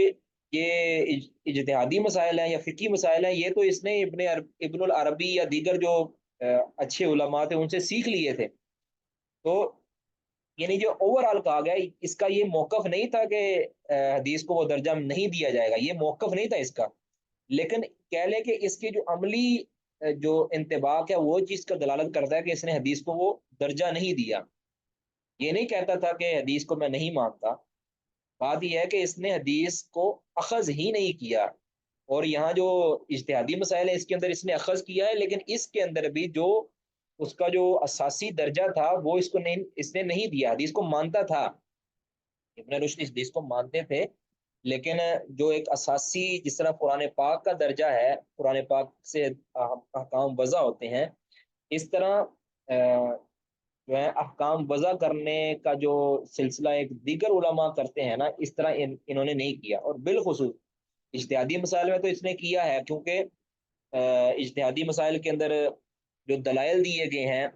یہ اجتہادی مسائل ہیں یا فقہی مسائل ہیں یہ تو اس نے ابن العربی یا دیگر جو اچھے علماء تھے ان سے سیکھ لیے تھے، تو یعنی جو اوور آل کہا گیا اس کا یہ موقف نہیں تھا کہ حدیث کو وہ درجہ نہیں دیا جائے گا، یہ موقف نہیں تھا اس کا، لیکن کہہ لیں کہ اس کی جو عملی جو انطباق ہے وہ چیز کا دلالت کرتا ہے کہ اس نے حدیث کو وہ درجہ نہیں دیا، یہ نہیں کہتا تھا کہ حدیث کو میں نہیں مانتا، بات یہ ہے کہ اس نے حدیث کو اخذ ہی نہیں کیا، اور یہاں جو اجتہادی مسائل ہے اس کے اندر اس نے اخذ کیا ہے، لیکن اس کے اندر بھی جو اس کا جو اساسی درجہ تھا وہ اس کو نہیں، اس نے نہیں دیا، حدیث کو مانتا تھا، ابن رشد اس حدیث کو مانتے تھے، لیکن جو ایک اساسی جس طرح قرآن پاک کا درجہ ہے، قرآن پاک سے احکام وضع ہوتے ہیں، اس طرح جو ہے احکام وضع کرنے کا جو سلسلہ ایک دیگر علماء کرتے ہیں نا، اس طرح انہوں نے نہیں کیا، اور بالخصوص اجتہادی مسائل میں تو اس نے کیا ہے، کیونکہ اجتہادی مسائل کے اندر جو دلائل دیے گئے ہیں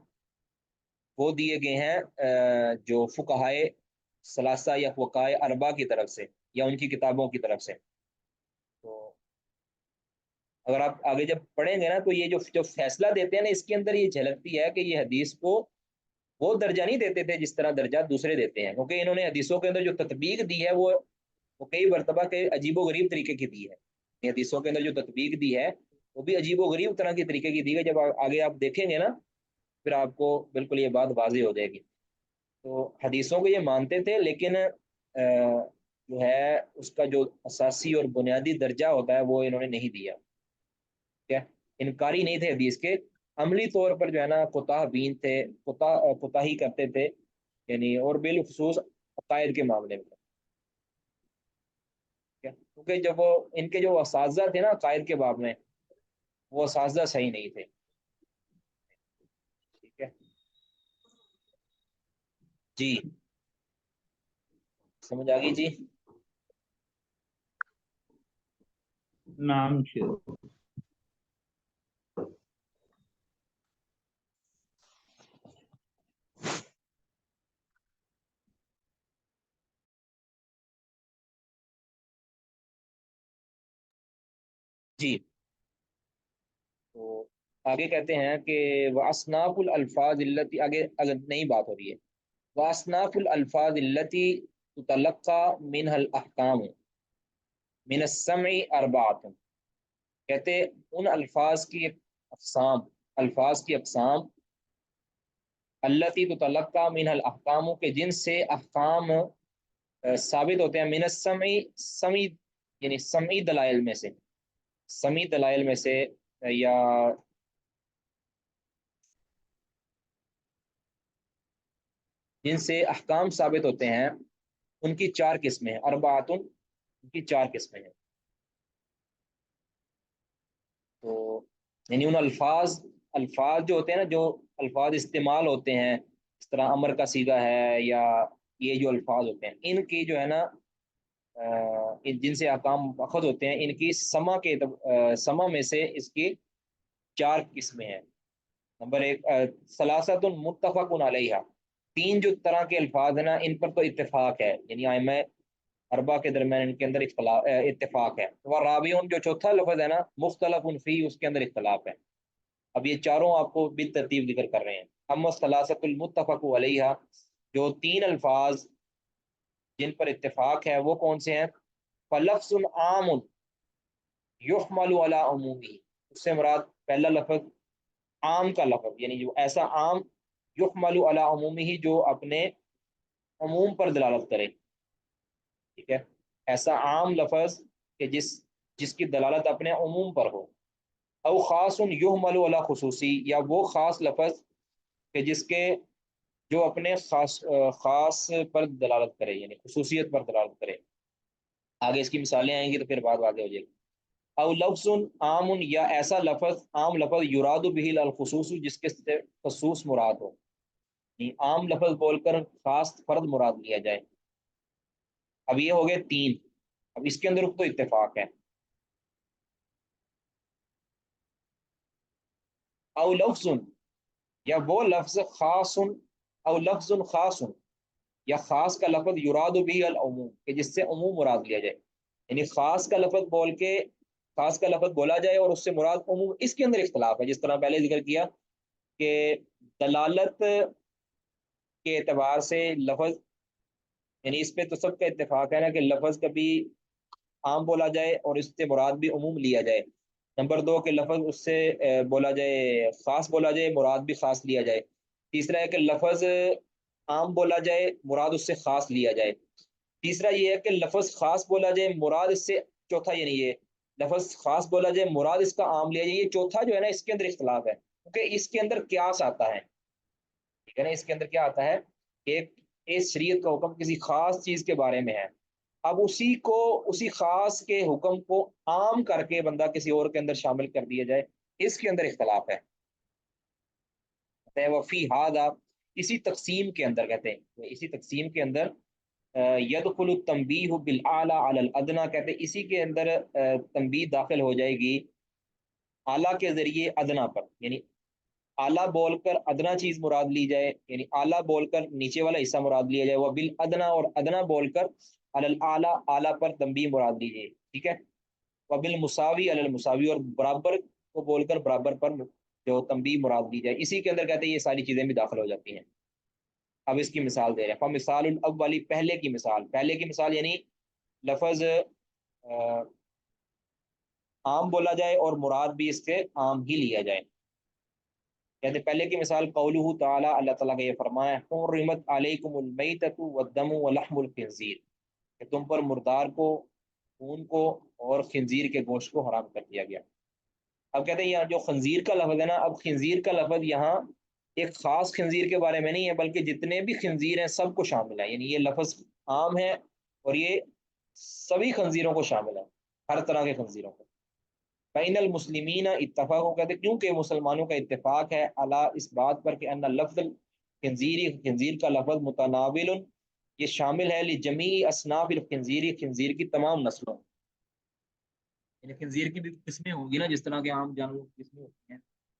وہ دیے گئے ہیں جو فقہائے ثلاثہ یا فقہائے اربعہ کی طرف سے یا ان کی کتابوں کی طرف سے، تو اگر آپ آگے جب پڑھیں گے نا تو یہ جو فیصلہ دیتے ہیں نا اس کے اندر یہ جھلکتی ہے کہ یہ حدیث کو وہ درجہ نہیں دیتے تھے جس طرح درجہ دوسرے دیتے ہیں، کیونکہ انہوں نے حدیثوں کے اندر جو تطبیق دی ہے وہ کئی مرتبہ کے عجیب و غریب طریقے کی دی ہے، یہ حدیثوں کے اندر جو تطبیق دی ہے وہ بھی عجیب و غریب طرح کی طریقے کی دی ہے، جب آگے آپ دیکھیں گے نا پھر آپ کو بالکل یہ بات واضح ہو جائے گی، تو حدیثوں کو یہ مانتے تھے، لیکن جو ہے اس کا جو اساسی اور بنیادی درجہ ہوتا ہے وہ انہوں نے نہیں دیا، ٹھیک ہے؟ انکاری نہیں تھے حدیث کے، عملی طور پر جو ہے نا کوتاہ بین تھے، کوتاہی کرتے تھے، یعنی اور بالخصوص عقائد کے معاملے میں، کیونکہ جب وہ ان کے جو اساتذہ تھے نا عقائد کے باب میں وہ اساتذہ صحیح نہیں تھے، ٹھیک ہے جی، سمجھ آ گئی جی؟ نام شیر جی تو آگے کہتے ہیں کہ وَأَصْنَافُ الْأَلْفَاظِ الَّتِي، آگے اگر نئی بات ہو رہی ہے، وَأَصْنَافُ الْأَلْفَاظِ الَّتِي تُتَلَقَّى مِنْهَا الْأَحْكَامُ مِنَ السَّمْعِ أَرْبَعَةٌ، کہتے ان الفاظ کی اقسام، الفاظ کی اقسام، الَّتِي تُتَلَقَّى مِنْهَا الْأَحْكَامُ کہ جن سے احکام ثابت ہوتے ہیں، من السمعی، سمعی یعنی سمعی دلائل میں سے، سمعی دلائل میں سے، یا جن سے احکام ثابت ہوتے ہیں، ان کی چار قسمیں ہیں، اربعاتن، ان کی چار قسمیں ہیں۔ تو یعنی ان الفاظ، الفاظ جو ہوتے ہیں نا، جو الفاظ استعمال ہوتے ہیں، اس طرح امر کا صیغہ ہے، یا یہ جو الفاظ ہوتے ہیں، ان کی جو ہے نا جن سے احکام اخذ ہوتے ہیں، ان کی سما کے سما میں سے اس کی چار قسمیں ہیں۔ نمبر ایک، ثلاثۃ متفق علیہ، تین جو طرح کے الفاظ ہیں نا، ان پر تو اتفاق ہے، یعنی ائمہ اربع کے درمیان ان کے اندر اتفاق ہے۔ ورابعون، جو چوتھا لفظ ہے نا، مختلف فی، اس کے اندر اختلاف ہے۔ اب یہ چاروں آپ کو بالترتیب ذکر کر رہے ہیں۔ اما الثلاثۃ المتفق علیہ، جو تین الفاظ جن پر اتفاق ہے، وہ کون سے ہیں؟ فلفظ عام یحمل علی عمومی، اس سے مراد پہلا لفظ عام کا لفظ، یعنی جو ایسا عام، یحمل علی عمومی، جو اپنے عموم پر دلالت کرے، ٹھیک ہے، ایسا عام لفظ کہ جس کی دلالت اپنے عموم پر ہو۔ او خاص یحمل علی خصوصی، یا وہ خاص لفظ کہ جس کے جو اپنے خاص پر دلالت کرے، یعنی خصوصیت پر دلالت کرے۔ آگے اس کی مثالیں آئیں گی تو پھر بات واضح ہو جائے گی۔ او لفظ عام، یا ایسا لفظ، عام لفظ، یراد به الخصوص، جس کے سے خصوص مراد ہو، یعنی عام لفظ بول کر خاص فرد مراد لیا جائے۔ اب یہ ہو گئے تین، اب اس کے اندر تو اتفاق ہے۔ او لفظ، یا وہ لفظ خاص، او لفظ خاص، یا خاص کا لفظ، یراد به العموم، کہ جس سے عموم مراد لیا جائے، یعنی خاص کا لفظ بول کے، خاص کا لفظ بولا جائے اور اس سے مراد عموم، اس کے اندر اختلاف ہے، جس طرح پہلے ذکر کیا کہ دلالت کے اعتبار سے لفظ، یعنی اس پہ تو سب کا اتفاق ہے نا کہ لفظ کبھی عام بولا جائے اور اس سے مراد بھی عموم لیا جائے۔ نمبر دو کہ لفظ اس سے بولا جائے، خاص بولا جائے، مراد بھی خاص لیا جائے۔ تیسرا ہے کہ لفظ عام بولا جائے، مراد اس سے خاص لیا جائے۔ تیسرا یہ ہے کہ لفظ خاص بولا جائے، مراد اس سے، چوتھا یعنی یہ لفظ خاص بولا جائے، مراد اس کا عام لیا جائے۔ یہ چوتھا جو ہے نا، اس کے اندر اختلاف ہے، کیونکہ اس کے اندر قیاس آتا ہے، ٹھیک ہے نا، اس کے اندر کیا آتا ہے کہ اس شریعت کا حکم کسی خاص چیز کے بارے میں ہے، اب اسی کو، اسی خاص کے حکم کو عام کر کے بندہ کسی اور کے اندر شامل کر دیا جائے، اس کے اندر اختلاف ہے۔ وفی ہذا، اسی تقسیم کے اندر کہتے ہیں، اسی تقسیم کے اندر یدخل التنبیہ بالاعلی علی الادنی، کہتے ہیں اسی کے اندر تنبیہ داخل ہو جائے گی اعلیٰ کے ذریعے ادنا پر، یعنی اعلیٰ بول کر ادنا چیز مراد لی جائے، یعنی اعلیٰ بول کر نیچے والا حصہ مراد لیا جائے، وہ بالادنا، اور ادنا بول کر علی الاعلیٰ، اعلیٰ پر تنبیہ مراد لی جائے، ٹھیک ہے، وہ بالمساوی علی المساوی، اور برابر کو بول کر برابر پر جو تنبیہ مراد لی جائے، اسی کے اندر کہتے ہیں یہ ساری چیزیں بھی داخل ہو جاتی ہیں۔ اب اس کی مثال دے رہے ہیں، فمثال الاولی، پہلے کی مثال، پہلے کی مثال یعنی لفظ عام بولا جائے اور مراد بھی اس سے عام ہی لیا جائے۔ کہتے پہلے کی مثال قولہ تعالی، اللہ تعالیٰ کا یہ فرمایا، حرمت علیکم المیتۃ والدم ولحم الخنزیر، کہ تم پر مردار کو، خون کو اور خنزیر کے گوشت کو حرام کر دیا گیا۔ اب کہتے ہیں یہاں جو خنزیر کا لفظ ہے نا، اب خنزیر کا لفظ یہاں ایک خاص خنزیر کے بارے میں نہیں ہے، بلکہ جتنے بھی خنزیر ہیں سب کو شامل ہے، یعنی یہ لفظ عام ہے اور یہ سبھی خنزیروں کو شامل ہے، ہر طرح کے خنزیروں کو۔ بین المسلمین اتفاق، ہو کہتے کیونکہ مسلمانوں کا اتفاق ہے علی، اس بات پر کہ ان لفظ الخنزیر، خنزیر کا لفظ متناول، یہ شامل ہے لجمیع اصناف الخنزیر، خنزیر کی تمام نسلوں، یعنی خنزیر کی بھی قسمیں ہوں گی نا، جس طرح کے عام جانوروں کی قسمیں ہوتی ہیں۔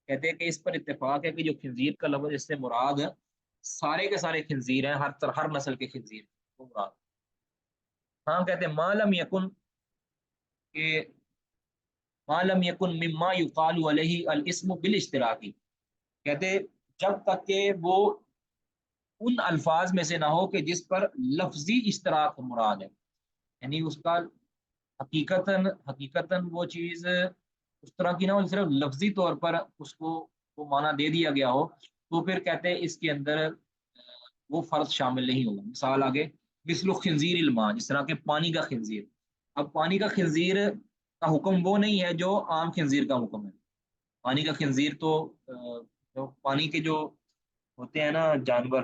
کہتے ہیں کہ اس پر اتفاق ہے کہ جو خنزیر کا لفظ، اس سے مراد سارے کے سارے خنزیر ہیں، ہر نسل کے خنزیر وہ مراد۔ ہاں کہتے ہیں ما لم یکن، کہ ما لم یکن مما یقال علیہ الاسم بالاشتراکی، کہتے جب تک کہ وہ ان الفاظ میں سے نہ ہو کہ جس پر لفظی اشتراک مراد ہے، یعنی اس کا حقیقتاً وہ چیز اس طرح کی نہ ہو، صرف لفظی طور پر اس کو وہ معنی دے دیا گیا ہو، تو پھر کہتے ہیں اس کے اندر وہ فرض شامل نہیں ہوگا۔ مثال آگے، مثل خنزیر الماء، جس طرح کہ پانی کا خنزیر۔ اب پانی کا خنزیر کا حکم وہ نہیں ہے جو عام خنزیر کا حکم ہے۔ پانی کا خنزیر تو جو پانی کے جو ہوتے ہیں نا جانور،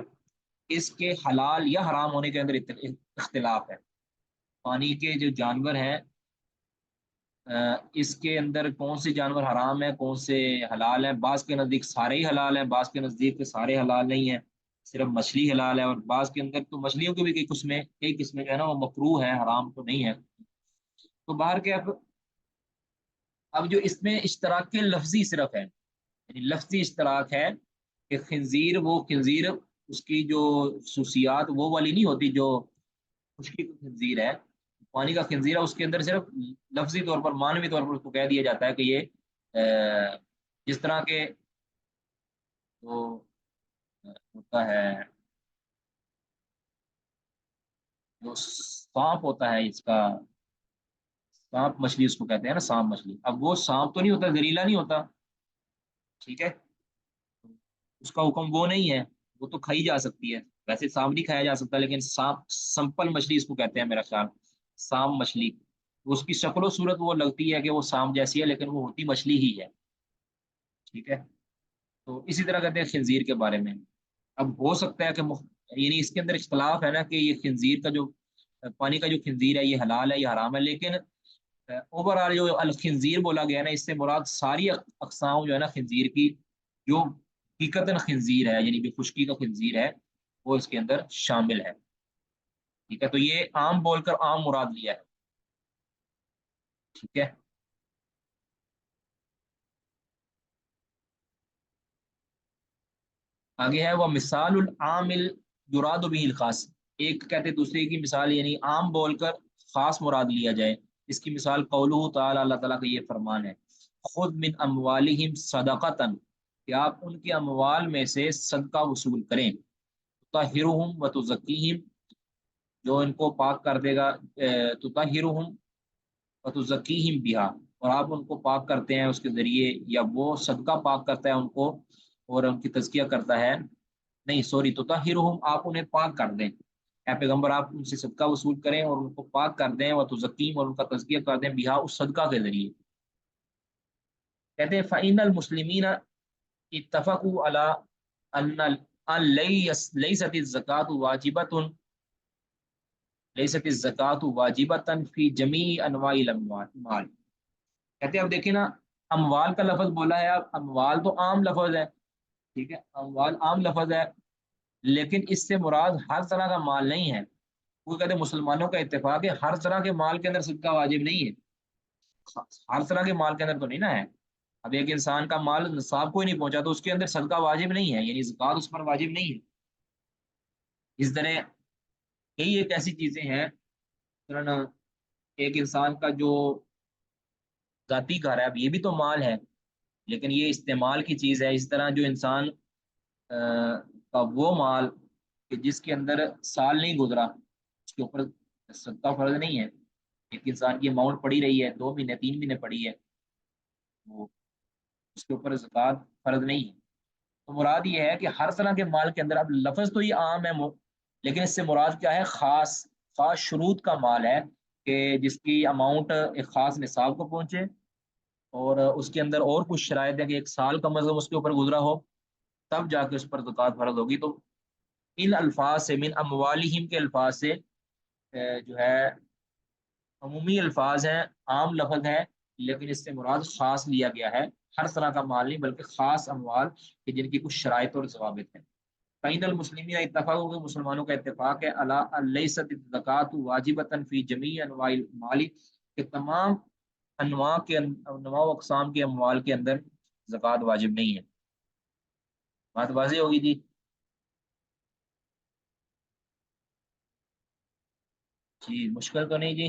اس کے حلال یا حرام ہونے کے اندر اختلاف ہے۔ پانی کے جو جانور ہیں اس کے اندر کون سے جانور حرام ہیں، کون سے حلال ہیں؟ بعض کے نزدیک سارے ہی حلال ہیں، بعض کے نزدیک سارے حلال نہیں ہیں، صرف مچھلی حلال ہے، اور بعض کے اندر تو مچھلیوں کی بھی کئی قسمیں جو ہے نا وہ مکروہ ہیں، حرام تو نہیں ہے۔ تو باہر کے اب جو اس میں اشتراک کے لفظی صرف ہے، یعنی لفظی اشتراک ہے کہ خنزیر، وہ خنزیر اس کی جو خصوصیات وہ والی نہیں ہوتی جو خشکی کا خنزیر ہے، پانی کا خنزیر ہے، اس کے اندر صرف لفظی طور پر، معنوی طور پر اس کو کہہ دیا جاتا ہے کہ یہ جس طرح کے وہ ہوتا ہے، جو سانپ ہوتا ہے، اس کا سانپ مچھلی اس کو کہتے ہیں نا، سانپ مچھلی۔ اب وہ سانپ تو نہیں ہوتا، زہریلا نہیں ہوتا، ٹھیک ہے، اس کا حکم وہ نہیں ہے، وہ تو کھائی جا سکتی ہے، ویسے سانپ نہیں کھایا جا سکتا، لیکن سانپ سمپل مچھلی اس کو کہتے ہیں میرا خیال، سانپ مچھلی، اس کی شکل و صورت وہ لگتی ہے کہ وہ سانپ جیسی ہے، لیکن وہ ہوتی مچھلی ہی ہے، ٹھیک ہے۔ تو اسی طرح کہتے ہیں خنزیر کے بارے میں۔ اب ہو سکتا ہے کہ یعنی اس کے اندر اختلاف ہے نا کہ یہ خنزیر کا جو پانی کا جو خنزیر ہے یہ حلال ہے یا حرام ہے، لیکن اوور آل جو الخنزیر بولا گیا ہے نا، اس سے مراد ساری اقسام جو ہے نا خنزیر کی، جو حقیقتاً خنزیر ہے، یعنی جو خشکی کا خنزیر ہے، وہ اس کے اندر شامل ہے، ٹھیک ہے۔ تو یہ عام بول کر عام مراد لیا ہے، ٹھیک ہے۔ آگے ہے وہ مثال العامل یراد به الخاص، ایک کہتے دوسرے کی مثال، یعنی عام بول کر خاص مراد لیا جائے۔ اس کی مثال قولہ تعالی، اللہ تعالیٰ کا یہ فرمان ہے، خذ من اموالہم صدقۃ، کہ آپ ان کے اموال میں سے صدقہ وصول کریں، تطہرہم وتزکیہم، جو ان کو پاک کر دے گا، تطہرہم وتزکیہم بہا، اور آپ ان کو پاک کرتے ہیں اس کے ذریعے، یا وہ صدقہ پاک کرتا ہے ان کو اور ان کی تزکیہ کرتا ہے، نہیں سوری، تطہرہم، آپ انہیں پاک کر دیں، اے پیغمبر آپ ان سے صدقہ وصول کریں اور ان کو پاک کر دیں، وتزکیہم، اور ان کا تزکیہ کر دیں، بہا، اس صدقہ کے ذریعے۔ کہتے ہیں فإن المسلمین اتفقوا علی ان لیست الزکاۃ واجبۃ، لیست الزکاۃ واجبۃ فی جمیع انواع الاموال، کہتے ہیں اب دیکھیں نا، اموال کا لفظ بولا ہے، اب اموال تو عام لفظ ہے، ٹھیک ہے، اموال عام لفظ ہے، لیکن اس سے مراد ہر طرح کا مال نہیں ہے۔ وہ کہتے ہیں مسلمانوں کا اتفاق ہے ہر طرح کے مال کے اندر صدقہ واجب نہیں ہے، ہر طرح کے مال کے اندر تو نہیں نا ہے۔ اب ایک انسان کا مال نصاب کو ہی نہیں پہنچا تو اس کے اندر صدقہ واجب نہیں ہے، یعنی زکوٰۃ اس پر واجب نہیں ہے۔ اس طرح کئی ایک ایسی چیزیں ہیں، ایک انسان کا جو ذاتی گھر ہے، اب یہ بھی تو مال ہے، لیکن یہ استعمال کی چیز ہے۔ اس طرح جو انسان کا وہ مال کہ جس کے اندر سال نہیں گزرا، اس کے اوپر صدقہ فرض نہیں ہے۔ ایک انسان کی اماؤنٹ پڑی رہی ہے، 2 مہینے 3 مہینے پڑی ہے، وہ اس کے اوپر زکوٰۃ فرض نہیں ہے۔ تو مراد یہ ہے کہ ہر طرح کے مال کے اندر، اب لفظ تو یہ عام ہے، لیکن اس سے مراد کیا ہے؟ خاص خاص شروط کا مال ہے، کہ جس کی اماؤنٹ ایک خاص نصاب کو پہنچے، اور اس کے اندر اور کچھ شرائط ہے کہ 1 سال کم از کم اس کے اوپر گزرا ہو، تب جا کے اس پر زکوٰۃ فرض ہوگی۔ تو ان الفاظ سے، من اموالہم کے الفاظ سے جو ہے عمومی الفاظ ہیں، عام لفظ ہے، لیکن اس سے مراد خاص لیا گیا ہے، ہر طرح کا مال نہیں بلکہ خاص اموال کہ جن کی کچھ شرائط اور ضوابط ہیں۔ فإن المسلمین اتفاق ہو گئے، مسلمانوں کا اتفاق ہے، علی لیست الزکاۃ واجبۃ فی جمیع انواع المال، کہ تمام انواع و اقسام کے اموال کے اندر زکوٰۃ واجب نہیں ہے۔ بات واضح ہوگی جی؟ جی مشکل تو نہیں جی؟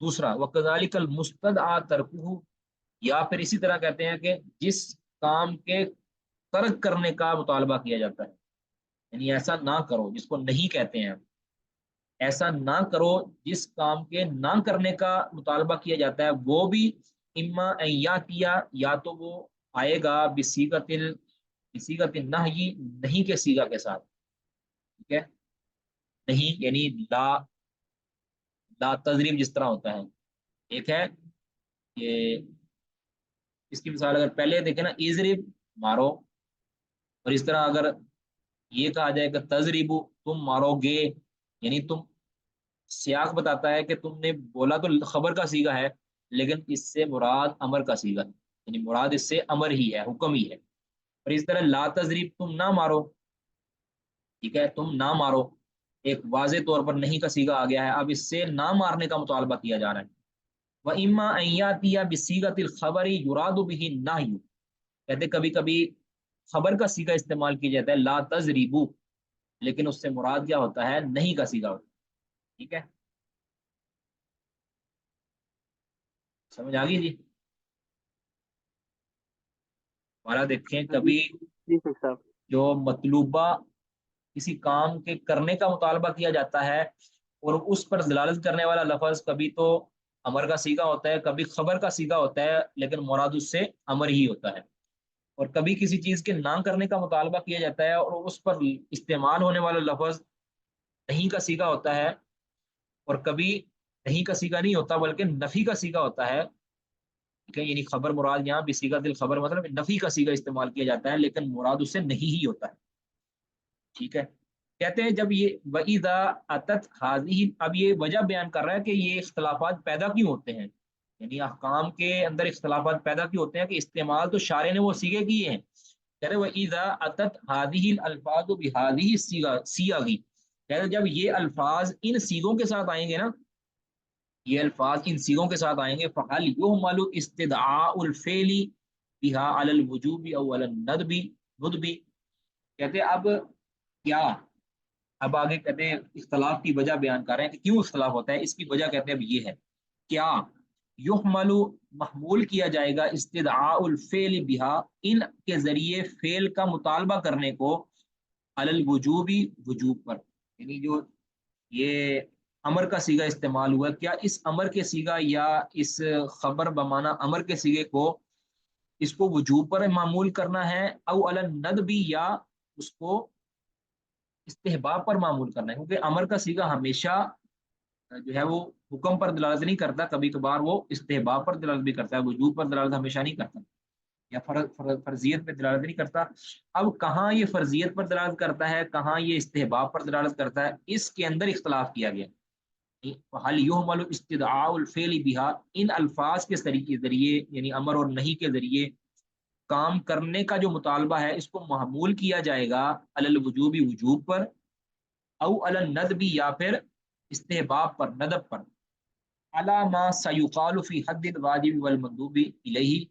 دوسرا وکذالک المستدعى ترکہ، یا پھر اسی طرح کہتے ہیں کہ جس کام کے ترک کرنے کا مطالبہ کیا جاتا ہے، یعنی ایسا نہ کرو جس کو نہیں کہتے ہیں، ایسا نہ کرو جس کام کے نہ کرنے کا مطالبہ کیا جاتا ہے، وہ بھی اما ان یاتیا، یا تو وہ آئے گا بصیغۃ النہی، نہیں کے صیغہ کے ساتھ، ٹھیک ہے، نہیں یعنی لا تضریب جس طرح ہوتا ہے، ایک ہے یہ، اس کی مثال اگر پہلے دیکھیں نا اضرب مارو، اور اس طرح اگر یہ کہا جائے کہ تضریبو تم مارو گے، یعنی تم، سیاق بتاتا ہے کہ تم نے بولا تو خبر کا صیغہ ہے، لیکن اس سے مراد امر کا صیغہ ہے، یعنی مراد اس سے امر ہی ہے، حکم ہی ہے۔ اور اس طرح لا تضریب تم نہ مارو، ٹھیک ہے، تم نہ مارو، ایک واضح طور پر نہیں کا صیغہ آ گیا ہے، اب اس سے نہ مارنے کا مطالبہ کیا جا رہا ہے۔ وَإِمَّا أَن يَأْتِيَ بِصِيغَةِ الْخَبَرِ يُرَادُ بِهِ النَّهْيُ، کہتے کبھی کبھی خبر کا صیغہ استعمال کیا جاتا ہے لا تضریبو، لیکن اس سے مراد کیا ہوتا ہے، نہیں کا صیغہ ہوتا ہے، ٹھیک ہے، سمجھ آ گئی جی؟ ہمارا دیکھیں جی کبھی جی شیخ صاحب۔ جو مطلوبہ کسی کام کے کرنے کا مطالبہ کیا جاتا ہے اور اس پر دلالت کرنے والا لفظ کبھی تو امر کا صیغہ ہوتا ہے، کبھی خبر کا صیغہ ہوتا ہے، لیکن مراد اس سے امر ہی ہوتا ہے، اور کبھی کسی چیز کے نہ کرنے کا مطالبہ کیا جاتا ہے اور اس پر استعمال ہونے والا لفظ نہیں کا صیغہ ہوتا ہے، اور کبھی نہیں کا صیغہ نہیں ہوتا بلکہ نفی کا صیغہ ہوتا ہے، ٹھیک ہے، یعنی خبر مراد یہاں بصیغۃ الخبر مطلب نفی کا صیغہ استعمال کیا جاتا ہے، لیکن مراد اس سے نہیں ہی ہوتا ہے، ٹھیک ہے۔ کہتے ہیں جب یہ وَإِذَا أَتَتْ هَذِهِ، اب یہ وجہ بیان کر رہا ہے کہ یہ اختلافات پیدا کیوں ہوتے ہیں، یعنی احکام کے اندر اختلافات پیدا کیوں ہوتے ہیں، کہ استعمال تو شارع نے وہ صیغے کیے ہیں، کہہ رہے وَإِذَا أَتَتْ هَذِهِ الْأَلْفَاظُ بِهَذِهِ الصِّيَغِ، کہہ رہے جب یہ الفاظ ان صیغوں کے ساتھ آئیں گے نا، یہ الفاظ ان صیغوں کے ساتھ آئیں گے، فَهَلْ يُحْمَلُ اسْتِدْعَاءُ الْفِعْلِ بِهَا عَلَى الْوُجُوبِ أَوْ عَلَى النَّدْبِ، کہتے ہیں اب کیا، اب آگے کہتے ہیں اختلاف کی وجہ بیان کر رہے ہیں کہ کیوں اختلاف ہوتا ہے، اس کی وجہ کہتے ہیں اب یہ ہے، کیا یحمل محمول کیا جائے گا استدعاء الفعل بہا، ان کے ذریعے فعل کا مطالبہ کرنے کو، علی الوجوبی وجوب پر، یعنی جو یہ امر کا صیغہ استعمال ہوا، کیا اس امر کے صیغہ یا اس خبر بمانہ امر کے صیغے کو، اس کو وجوب پر معمول کرنا ہے، او علی الندبی، یا اس کو استحباب پر معمول کرنا ہے، کیونکہ امر کا صیغہ ہمیشہ جو ہے وہ حکم پر دلالت نہیں کرتا، کبھی کبھار وہ استحباب پر دلالت بھی کرتا ہے، وجوب پر دلالت ہمیشہ نہیں کرتا، یا فرضیت پہ دلالت نہیں کرتا۔ اب کہاں یہ فرضیت پر دلالت کرتا ہے، کہاں یہ استحباب پر دلالت کرتا ہے، اس کے اندر اختلاف کیا گیا۔ حل یحمل استدعاء الفعل بها، ان الفاظ کے ذریعے یعنی امر اور نہیں کے ذریعے کام کرنے کا جو مطالبہ ہے، اس کو محمول کیا جائے گا علی الوجوبی وجوب پر، او علی الندبی یا پھر استحباب پر، ندب پر، علی ما سیقال فی حد الواجب والمندوب الیہ،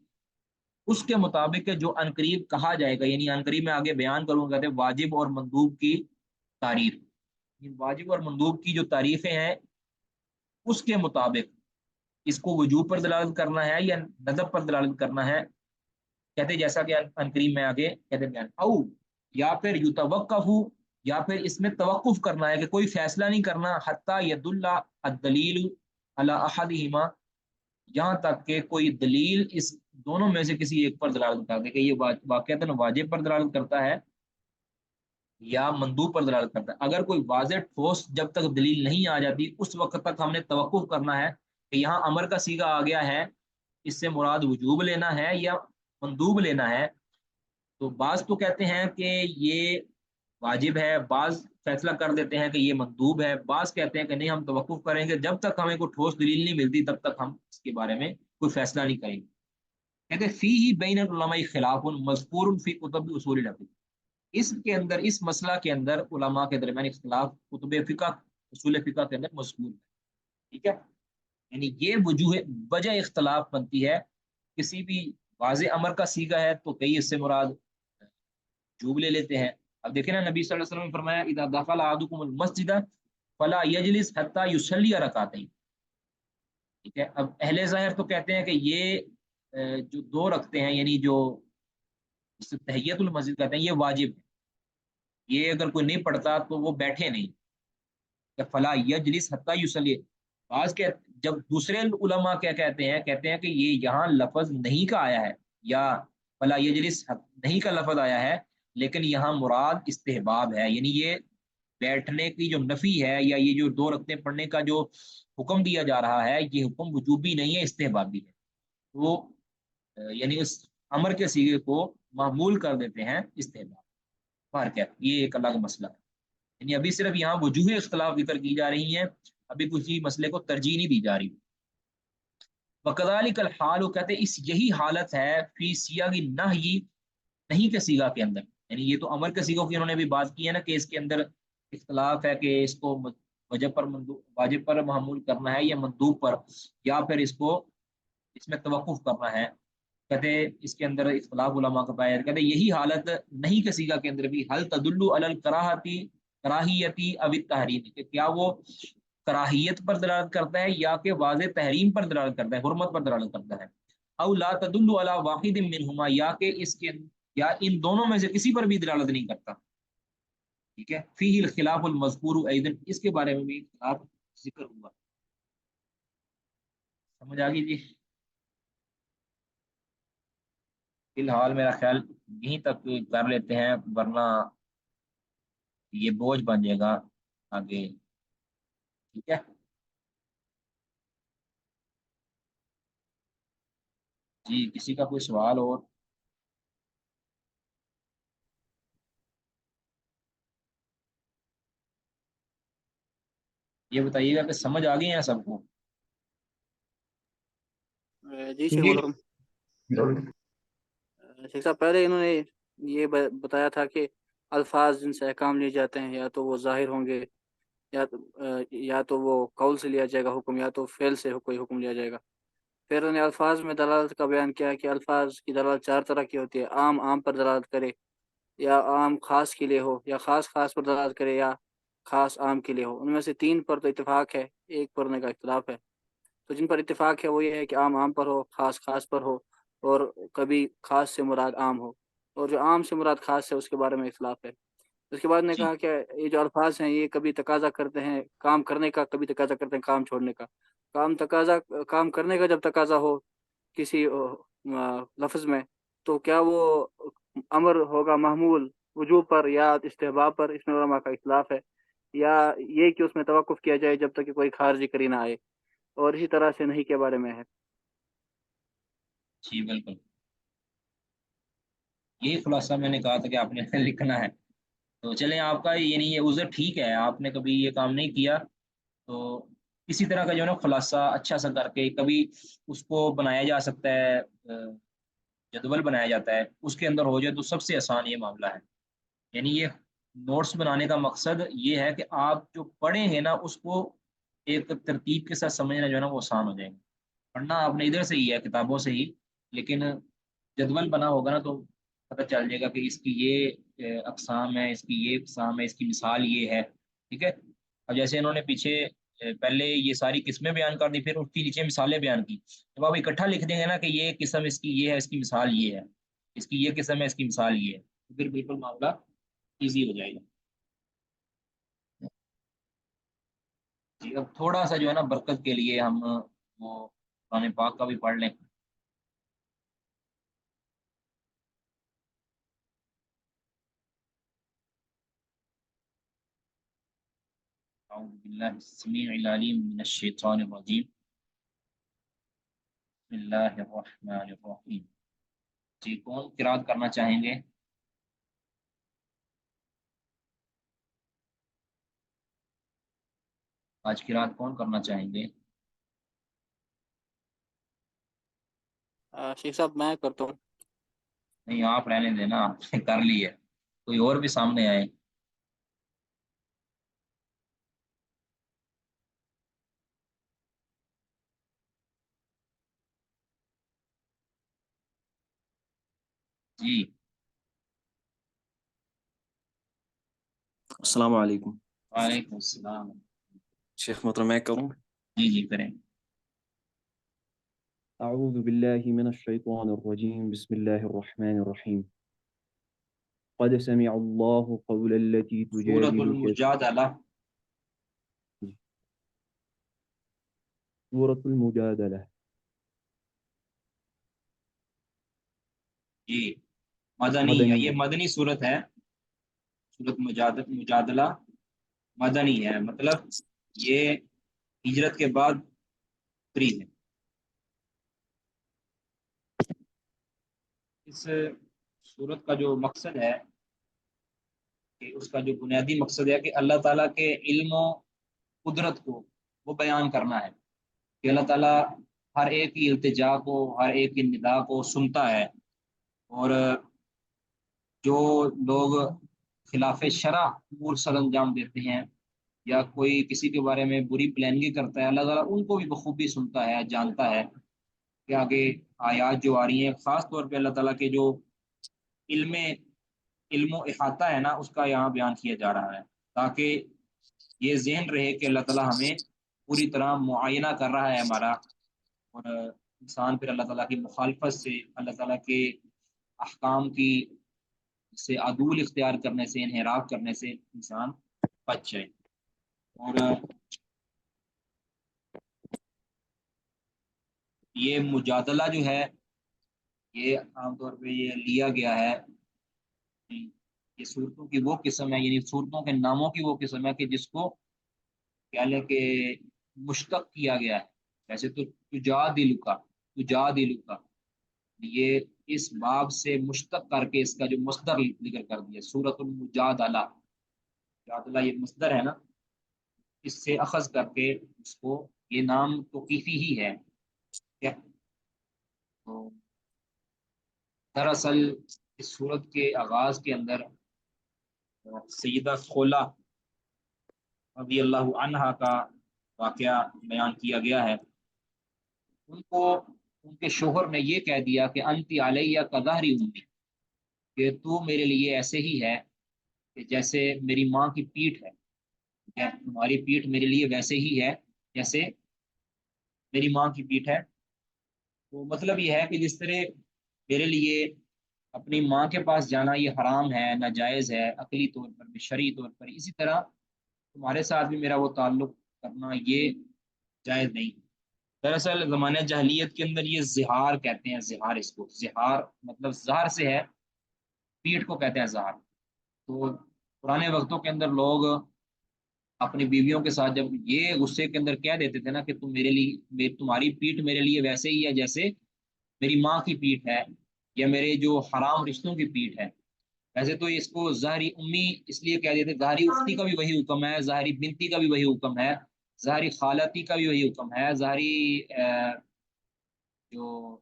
اس کے مطابق جو عنقریب کہا جائے گا، یعنی عنقریب میں آگے بیان کروں گا، کہتے ہیں واجب اور مندوب کی تعریف، واجب اور مندوب کی جو تعریفیں ہیں اس کے مطابق اس کو وجوب پر دلالت کرنا ہے یا ندب پر دلالت کرنا ہے، کہتے ہیں جیسا کہ عنقریب میں آگے کہتے ہیں، او یا پھر یتوقف، یا پھر اس میں توقف کرنا ہے کہ کوئی فیصلہ نہیں کرنا، حتی یدل الدلیل علی احدہما، یہاں تک کہ کوئی دلیل اس دونوں میں سے کسی ایک پر دلالت کر دے کہ یہ واقعتاً واجب پر دلالت کرتا ہے یا مندوب پر دلالت کرتا ہے۔ اگر کوئی واضح ٹھوس جب تک دلیل نہیں آ جاتی، اس وقت تک ہم نے توقف کرنا ہے کہ یہاں امر کا صیغہ آ گیا ہے، اس سے مراد وجوب لینا ہے یا مندوب لینا ہے۔ تو بعض تو کہتے ہیں کہ یہ واجب ہے، بعض فیصلہ کر دیتے ہیں کہ یہ مندوب ہے، بعض کہتے ہیں کہ نہیں ہم توقف کریں گے، جب تک ہمیں کوئی ٹھوس دلیل نہیں ملتی تب تک ہم اس کے بارے میں کوئی فیصلہ نہیں کریں گے۔ کہتے فیہ بین العلماء خلاف مذکور فی کتب اصول الفقہ، اس کے اندر، اس مسئلہ کے اندر علماء کے درمیان اختلاف کتب فقہ، اصول فقہ کے اندر مذکور ہے، ٹھیک ہے، یعنی یہ وجہ اختلاف بنتی ہے، کسی بھی واضح امر کا صیغہ ہے تو کئی اس سے مراد وجوب لے لیتے ہیں۔ اب دیکھیں نا نبی صلی اللہ علیہ وسلم نے فرمایا اذا دخل احدکم المسجد فلا یجلس حتی یصلی رکعتین، ٹھیک ہے. اب اہل ظاہر تو کہتے ہیں کہ یہ جو دو رکھتے ہیں یعنی جو جسے تحیت المسجد کہتے ہیں یہ واجب ہے، یہ اگر کوئی نہیں پڑھتا تو وہ بیٹھے نہیں. کہ فلا یجلس حتی یصلی. بعض کے جب دوسرے علماء کیا کہتے ہیں کہ یہ یہاں لفظ نہیں کا آیا ہے، یا فلا یجلس نہیں کا لفظ آیا ہے، لیکن یہاں مراد استحباب ہے، یعنی یہ بیٹھنے کی جو نفی ہے یا یہ جو دو رکعتیں پڑھنے کا جو حکم دیا جا رہا ہے یہ حکم وجوبی نہیں ہے، استحبابی ہے. وہ یعنی اس امر کے صیغے کو معمول کر دیتے ہیں استحباب. بہر کیا یہ ایک الگ مسئلہ ہے. یعنی ابھی صرف یہاں وجوہ اختلاف ذکر کی جا رہی ہیں، ابھی کسی مسئلے کو ترجیح نہیں دی جا رہی. وکذالک الحال، وہ کہتے ہیں اس یہی حالت ہے فی سیاغ النہی، نہیں کے سیگا کے اندر. یعنی یہ تو امر کے سیگوں کی انہوں نے بھی بات کی ہے نا کہ اس کے اندر اختلاف ہے کہ اس کو واجب پر محمول کرنا ہے یا مندوب پر، یا پھر اس کو اس میں توقف کرنا ہے. کہتے اس کے اندر اختلاف علماء کا پایا. کہتے یہی حالت نہیں کے سیگا کے اندر بھی حل تدل علی الکراہتی کراہیتی او التحریم، کہ کیا وہ کراہیت پر دلالت کرتا ہے یا کہ واضح تحریم پر دلالت کرتا ہے، حرمت پر دلالت کرتا ہے. او لا تدل علی واحد منہما، یا کہ اس کے یا ان دونوں میں سے کسی پر بھی دلالت نہیں کرتا. ٹھیک ہے. فیہ الخلاف المذکور ایضا، اس کے بارے میں بھی اختلاف ذکر ہوا. سمجھ آ گئی جی؟ فی الحال میرا خیال یہیں تک کر لیتے ہیں، ورنہ یہ بوجھ بن جائے گا آگے. ٹھیک ہے جی. کسی کا کوئی سوال اور؟ یہ بتائیے گا کہ سمجھ آ گئی ہیں سب کو؟ جی شیخ محترم. شیخ صاحب پہلے انہوں نے یہ بتایا تھا کہ الفاظ جن سے احکام لیے جاتے ہیں یا تو وہ ظاہر ہوں گے، یا تو وہ قول سے لیا جائے گا حکم، یا تو فعل سے کوئی حکم لیا جائے گا. پھر انہوں نے الفاظ میں دلالت کا بیان کیا کہ الفاظ کی دلالت چار طرح کی ہوتی ہے: عام پر دلالت کرے، یا عام خاص کے لیے ہو، یا خاص پر دلالت کرے، یا خاص عام کے لیے ہو. ان میں سے تین پر تو اتفاق ہے، ایک پر ان کا اختلاف ہے. تو جن پر اتفاق ہے وہ یہ ہے کہ عام پر ہو، خاص پر ہو، اور کبھی خاص سے مراد عام ہو. اور جو عام سے مراد خاص ہے اس کے بارے میں اختلاف ہے. اس کے بعد نے جی کہا کہ یہ جو الفاظ ہیں یہ کبھی تقاضا کرتے ہیں کام کرنے کا، کبھی تقاضا کرتے ہیں کام چھوڑنے کا. کام کرنے کا جب تقاضا ہو کسی لفظ میں، تو کیا وہ امر ہوگا محمول وجوب پر یا استحباب پر؟ اس میں علماء کا اختلاف ہے. یا یہ کہ اس میں توقف کیا جائے جب تک کہ کوئی خارجی کرینہ آئے. اور اسی طرح سے نہیں کے بارے میں ہے. جی بالکل. یہی خلاصہ میں نے کہا تھا کہ آپ نے لکھنا ہے. تو چلیں آپ کا یہ نہیں ہے عذر، ٹھیک ہے آپ نے کبھی یہ کام نہیں کیا، تو اسی طرح کا جو ہے نا خلاصہ اچھا سا کر کے کبھی اس کو بنایا جا سکتا ہے، جدول بنایا جاتا ہے، اس کے اندر ہو جائے تو سب سے آسان یہ معاملہ ہے. یعنی یہ نوٹس بنانے کا مقصد یہ ہے کہ آپ جو پڑھیں گے نا اس کو ایک ترتیب کے ساتھ سمجھنا جو ہے نا وہ آسان ہو جائے گا. پڑھنا آپ نے ادھر سے ہی ہے کتابوں سے ہی، لیکن جدول بنا ہوگا نا تو پتہ چل جائے گا کہ اس کی یہ اقسام ہے، اس کی یہ اقسام ہے، اس کی مثال یہ ہے. ٹھیک ہے. اب جیسے انہوں نے پیچھے پہلے یہ ساری قسمیں بیان کر دی، پھر اس کی نیچے مثالیں بیان کی. جب آپ اکٹھا لکھ دیں گے نا کہ یہ قسم اس کی یہ ہے، اس کی مثال یہ ہے، اس کی یہ قسم ہے، اس کی مثال یہ ہے، تو پھر بالکل معاملہ ایزی ہو جائے گا. جی اب تھوڑا سا جو ہے نا برکت کے لیے ہم وہ قرآن پاک کا بھی پڑھ لیں. اعوذ باللہ السمیع العلیم من الشیطان الرجیم. بسم اللہ الرحمن الرحیم. جی کون قرات کرنا چاہیں گے؟ آج قرات کون کرنا چاہیں گے؟ شیخ صاحب میں کرتا ہوں. نہیں آپ رہنے دینا، آپ نے کر لی ہے، کوئی اور بھی سامنے آئے. جی السلام علیکم. وعلیکم السلام. شیخ محترم میں کروں؟ جی جی کریں. أعوذ بالله من الشيطان الرجيم بسم الله الرحمن الرحيم قد سمع الله قول التي سورة تجادلك المجادلہ. سورة المجادلة. جی مدنی ہے، یہ مدنی صورت ہے. صورت مجادلہ مدنی ہے، مطلب یہ ہجرت کے بعد اتری ہے. اس صورت کا جو مقصد ہے کہ اس کا جو بنیادی مقصد ہے کہ اللہ تعالیٰ کے علم و قدرت کو وہ بیان کرنا ہے کہ اللہ تعالیٰ ہر ایک کی التجا کو، ہر ایک کی ندا کو سنتا ہے، اور جو لوگ خلاف شرع امور سر انجام دیتے ہیں یا کوئی کسی کے بارے میں بری پلاننگ کرتا ہے، اللہ تعالیٰ ان کو بھی بخوبی سنتا ہے، جانتا ہے. کہ آگے آیات جو آ رہی ہیں خاص طور پہ اللہ تعالیٰ کے جو علم و احاطہ ہے نا، اس کا یہاں بیان کیا جا رہا ہے تاکہ یہ ذہن رہے کہ اللہ تعالیٰ ہمیں پوری طرح معائنہ کر رہا ہے ہمارا، اور انسان پھر اللہ تعالیٰ کی مخالفت سے، اللہ تعالیٰ کے احکام کی سے عدول اختیار کرنے سے، انحراف کرنے سے انسان بچ جائے. اور یہ مجادلہ جو ہے یہ عام طور پہ یہ لیا گیا ہے، یہ صورتوں کی وہ قسم ہے، یعنی صورتوں کے ناموں کی وہ قسم ہے کہ جس کو کہہ لیں کہ مشتق کیا گیا ہے. ویسے تو تجادلک یہ اس باب سے مشتق کر کے اس کا جو مصدر ذکر کر دیا، سورۃ المجادلہ. مجادلہ یہ مصدر ہے نا، اس سے اخذ کر کے اس کو یہ نام توقیفی ہی ہے. تو دراصل اس صورت کے آغاز کے اندر سیدہ خولہ رضی اللہ عنہا کا واقعہ بیان کیا گیا ہے. ان کو ان کے شوہر نے یہ کہہ دیا کہ انتی علیہ کظہری امی، کہ تو میرے لیے ایسے ہی ہے کہ جیسے میری ماں کی پیٹھ ہے، تمہاری پیٹھ میرے لیے ویسے ہی ہے جیسے میری ماں کی پیٹھ ہے. تو مطلب یہ ہے کہ جس طرح میرے لیے اپنی ماں کے پاس جانا یہ حرام ہے، ناجائز ہے عقلی طور پر بھی، شرعی طور پر، اسی طرح تمہارے ساتھ بھی میرا وہ تعلق کرنا یہ جائز نہیں. دراصل زمانہ جاہلیت کے اندر یہ زہار کہتے ہیں، زہار، اس کو زہار مطلب زہر سے ہے، پیٹھ کو کہتے ہیں زہار. تو پرانے وقتوں کے اندر لوگ اپنی بیویوں کے ساتھ جب یہ غصے کے اندر کہہ دیتے تھے نا کہ تم میرے لیے، تمہاری پیٹھ میرے لیے ویسے ہی ہے جیسے میری ماں کی پیٹھ ہے یا میرے جو حرام رشتوں کی پیٹھ ہے. ویسے تو اس کو ظاہری امی اس لیے کہہ دیتے، ظاہری اختی کا بھی وہی حکم ہے، ظاہری بنتی کا بھی وہی حکم ہے، ظاہری خالتی کا بھی وہی حکم ہے، ظاہری جو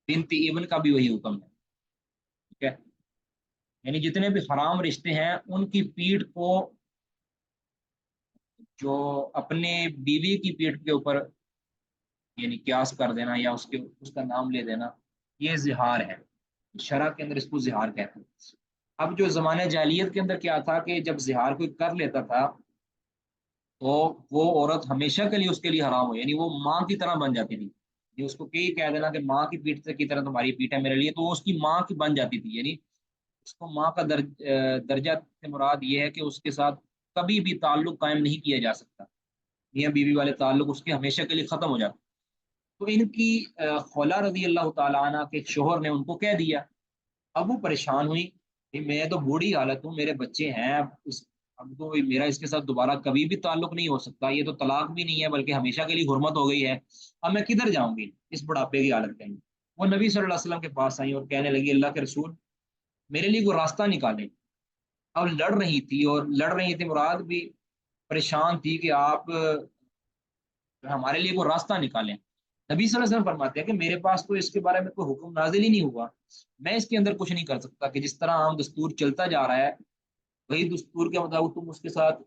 بنتی ابن کا بھی وہی حکم ہے. ٹھیک ہے، یعنی جتنے بھی حرام رشتے ہیں ان کی پیٹھ کو جو اپنے بیوی کی پیٹھ کے اوپر یعنی قیاس کر دینا یا اس کا نام لے دینا، یہ زہار ہے. شرع کے اندر اس کو زہار کہتے ہیں. اب جو زمانہ جاہلیت کے اندر کیا تھا کہ جب زہار کوئی کر لیتا تھا تو وہ عورت ہمیشہ کے لیے اس کے لیے حرام ہو، یعنی وہ ماں کی طرح بن جاتی تھی. اس کو کہہ دینا کہ ماں کی پیٹھ کی طرح تمہاری پیٹھ ہے میرے لیے، تو وہ اس کی ماں کی بن جاتی تھی. یعنی اس کو ماں کا درجہ سے مراد یہ ہے کہ اس کے ساتھ کبھی بھی تعلق قائم نہیں کیا جا سکتا، میاں بیوی والے تعلق اس کے ہمیشہ کے لیے ختم ہو جاتا. تو ان کی خولہ رضی اللہ تعالیٰ عنہ کے شوہر نے ان کو کہہ دیا. اب وہ پریشان ہوئی کہ میں تو بوڑھی حالت ہوں، میرے بچے ہیں، اب تو میرا اس کے ساتھ دوبارہ کبھی بھی تعلق نہیں ہو سکتا، یہ تو طلاق بھی نہیں ہے بلکہ ہمیشہ کے لیے حرمت ہو گئی ہے، اب میں کدھر جاؤں گی اس بڑھاپے کی حالت میں. وہ نبی صلی اللہ علیہ وسلم کے پاس آئیں اور کہنے لگی اللہ کے رسول میرے لیے کوئی راستہ نکالیں. اب لڑ رہی تھی مراد بھی پریشان تھی کہ آپ ہمارے لیے کوئی راستہ نکالیں. نبی صلی اللہ علیہ وسلم فرماتے ہیں کہ میرے پاس تو اس کے بارے میں کوئی حکم نازل ہی نہیں ہوا، میں اس کے اندر کچھ نہیں کر سکتا کہ جس طرح عام دستور چلتا جا رہا ہے وہی دستور کے مطابق تم اس کے ساتھ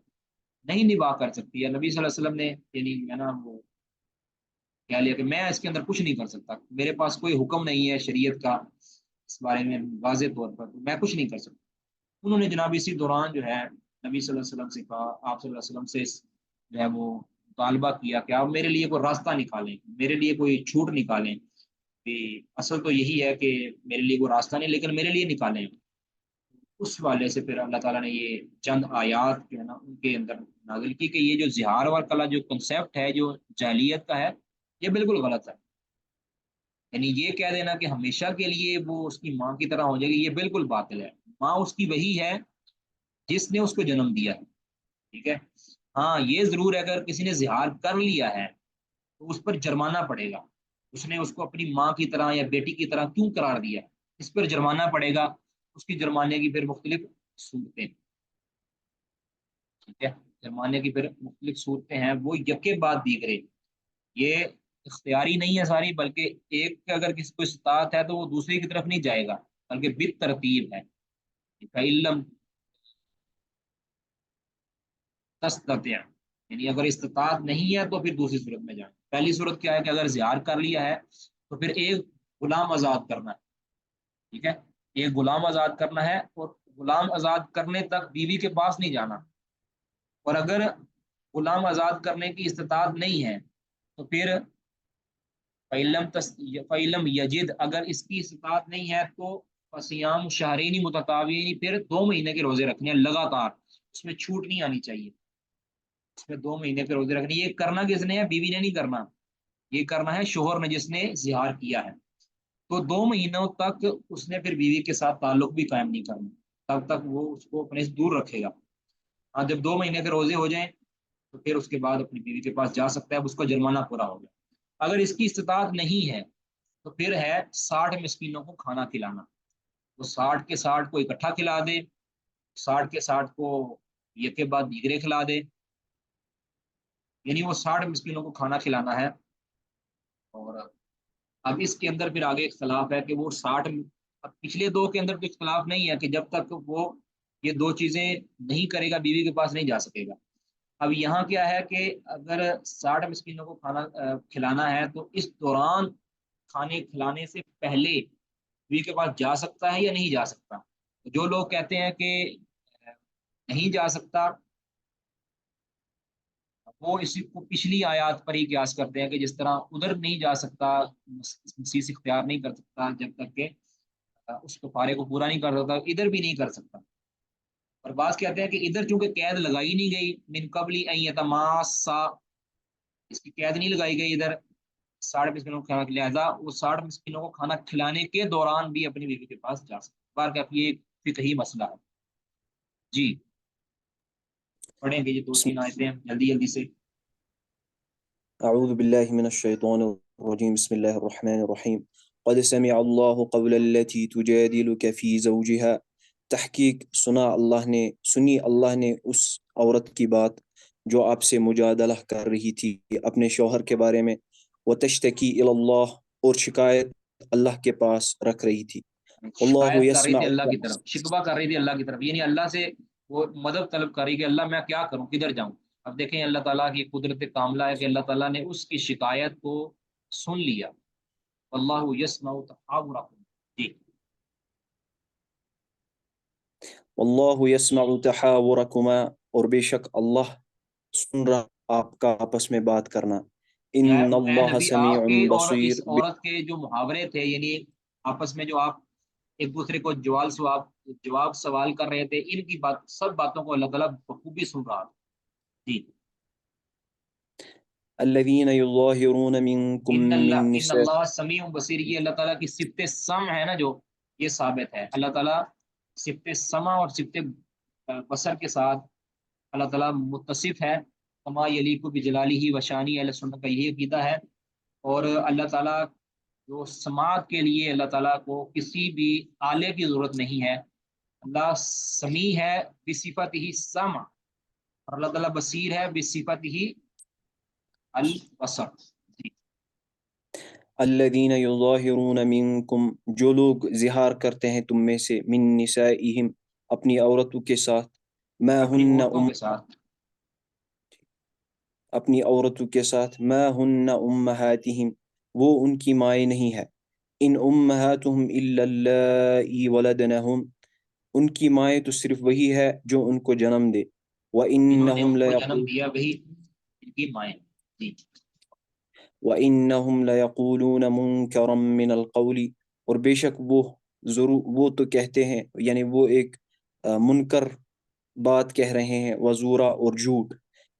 نہیں نباہ کر سکتی ہے. نبی صلی اللہ علیہ وسلم نے یعنی میں نا وہ کہہ لیا کہ میں اس کے اندر کچھ نہیں کر سکتا، میرے پاس کوئی حکم نہیں ہے شریعت کا اس بارے میں واضح طور پر، میں کچھ نہیں کر سکتا. انہوں نے جناب اسی دوران جو ہے نبی صلی اللہ علیہ وسلم سے کہا، آپ صلی اللہ علیہ وسلم سے جو ہے وہ مطالبہ کیا کہ آپ میرے لیے کوئی راستہ نکالیں، میرے لیے کوئی چھوٹ نکالیں، کہ اصل تو یہی ہے کہ میرے لیے کوئی راستہ نہیں لیکن میرے لیے نکالیں، اس والے سے پھر اللہ تعالیٰ نے یہ چند آیات جو ہے نا ان کے اندر نازل کی کہ یہ جو زہار وکلا جو کنسیپٹ ہے جو جاہلیت کا ہے یہ بالکل غلط ہے. یعنی یہ کہہ دینا کہ ہمیشہ کے لیے وہ اس کی ماں کی طرح ہو جائے گی، یہ بالکل باطل ہے. ماں اس کی وہی ہے جس نے اس کو جنم دیا ہے، ٹھیک ہے. ہاں یہ ضرور ہے اگر کسی نے زہار کر لیا ہے تو اس پر جرمانہ پڑے گا، اس نے اس کو اپنی ماں کی طرح یا بیٹی کی طرح کیوں قرار دیا، اس پر جرمانہ پڑے گا. اس کی جرمانے کی پھر مختلف صورتیں، ٹھیک ہے، جرمانے کی پھر مختلف صورتیں ہیں، وہ یکے بعد دیگرے، یہ اختیاری نہیں ہے ساری، بلکہ ایک اگر کسی کو استطاعت ہے تو وہ دوسری کی طرف نہیں جائے گا بلکہ بالترتیب ہے. فَإِن تستطع، یعنی اگر استطاعت نہیں ہے تو پھر دوسری صورت میں جائیں. پہلی صورت کیا ہے کہ اگر زہار کر لیا ہے تو پھر ایک غلام آزاد کرنا ہے، ٹھیک ہے، ایک غلام آزاد کرنا ہے اور غلام آزاد کرنے تک بیوی کے پاس نہیں جانا. اور اگر غلام آزاد کرنے کی استطاعت نہیں ہے تو پھر فَإِلَّمْ یجد، اگر اس کی استطاعت نہیں ہے تو فَصِيَامُ شَهْرَيْنِ مُتَتَابِعَيْنِ، پھر 2 مہینے کے روزے رکھنے ہیں لگاتار، اس میں چھوٹ نہیں آنی چاہیے، اس میں 2 مہینے کے روزے رکھنے. یہ کرنا کس نے ہے؟ بیوی نے نہیں کرنا، یہ کرنا ہے شوہر نے جس نے زہار کیا ہے. تو 2 مہینوں تک اس نے پھر بیوی کے ساتھ تعلق بھی قائم نہیں کرنا، تب تک وہ اس کو اپنے سے دور رکھے گا. ہاں جب 2 مہینے کے روزے ہو جائیں تو پھر اس کے بعد اپنی بیوی کے پاس جا سکتا ہے، اب اس کا جرمانہ پورا ہو گیا. اگر اس کی استطاعت نہیں ہے تو پھر ہے 60 مسکینوں کو کھانا کھلانا. وہ 60 کے 60 کو اکٹھا کھلا دے، 60 کے 60 کو یک کے بعد دیگرے کھلا دے، یعنی وہ 60 مسکینوں کو کھانا کھلانا ہے. اور اب اس کے اندر پھر آگے اختلاف ہے کہ وہ 60، اب پچھلے 2 کے اندر تو اختلاف نہیں ہے کہ جب تک وہ یہ 2 چیزیں نہیں کرے گا بیوی کے پاس نہیں جا سکے گا. اب یہاں کیا ہے کہ اگر 60 مسکینوں کو کھانا کھلانا ہے تو اس دوران کھانے کھلانے سے پہلے بیوی کے پاس جا سکتا ہے یا نہیں جا سکتا. جو لوگ کہتے ہیں کہ نہیں جا سکتا وہ اسی کو پچھلی آیات پر ہی قیاس کرتے ہیں کہ جس طرح ادھر نہیں جا سکتا، مسیس اختیار نہیں کر سکتا جب تک کہ اس کفارے کو پورا نہیں کر سکتا، ادھر بھی نہیں کر سکتا. اور بعض کہتے ہیں کہ ادھر چونکہ قید لگائی نہیں گئی من قبل ان یتماسا، اس کی قید نہیں لگائی گئی ادھر 60 مسکینوں کو کھانا، لہٰذا وہ 60 مسکینوں کو کھانا کھلانے کے دوران بھی اپنی بیوی کے پاس جا سکتا. بار کہ یہ فقہی مسئلہ ہے. جی پڑھیں گے یہ 2-3 آیتیں جلدی جلدی سے. أعوذ بالله من الشيطان الرجيم بسم الله الرحمن الرحيم قد سمع الله قول التي تجادلك في زوجها. تحقیق سنی اللہ نے اس عورت کی بات جو آپ سے مجادلہ کر رہی تھی اپنے شوہر کے بارے میں. وتشتکی الی اللہ، اور شکایت اللہ کے پاس رکھ رہی تھی. اللہ شکایت کر رہی یسمع، تھی اللہ کی طرف، شکوہ کر رہی تھی اللہ کی طرف، یعنی اللہ سے وہ مدد طلب کر رہی کہ اللہ میں کیا کروں، کدھر جاؤں. اب دیکھیں اللہ تعالیٰ کی قدرت کاملہ ہے کہ اللہ تعالیٰ نے اس کی شکایت کو سن لیا. اللہ یسمع تحاورکم. جی اللہ یسمع تحاورکما، اور بے شک اللہ سن رہا آپ کا آپس میں بات کرنا. اے ان اللہ نبی، سمیع آپ کے اور بصیر. اس عورت کے جو محاورے تھے، یعنی آپس میں جو آپ ایک دوسرے کو جواب سوال کر رہے تھے، ان کی بات سب باتوں کو اللہ تعالیٰ بخوبی سن رہا تھا. جی الذین یظاہرون منکم من ان نساء. اللہ سمیع بصیر، یہ اللہ تعالیٰ کی صفت سمع ہے نا جو یہ ثابت ہے. اللہ تعالیٰ صفت سمع اور صفت بصر کے ساتھ اللہ تعالیٰ متصف ہے. کما یلیق بجلالہ وشانہ، اہل سنت کا یہی عقیدہ ہے. اور اللہ تعالیٰ جو سماعت کے لیے اللہ تعالیٰ کو کسی بھی آلے کی ضرورت نہیں ہے. اللہ سمیع ہے بصفت ہی سمع، اور اللہ تعالیٰ بصیر ہے بصفت ہی البصر. جی الذین یظاہرون منکم، جو لوگ زہار کرتے ہیں تم میں سے، من نسائہم، اپنی عورتوں کے ساتھ، ما اپنی ہن عورتوں کے ساتھ، اپنی عورتوں کے ساتھ، ما ہن امہاتہم، وہ ان کی مائیں نہیں ہے. ان امہاتہم الا اللائی ولدنہم، ان کی مائیں تو صرف وہی ہے جو ان کو جنم دے. جنہوں نے وَإِنَّهُمْ ان کو جنم لَيَقُولُونَ، دیا، وہی کی مائیں. جی. وَإِنَّهُمْ لَيَقُولُونَ مُنْكَرًا مِنَ الْقَوْلِ، اور بے شک وہ تو کہتے ہیں، یعنی وہ ایک منکر بات کہہ رہے ہیں، وزورا اور جھوٹ.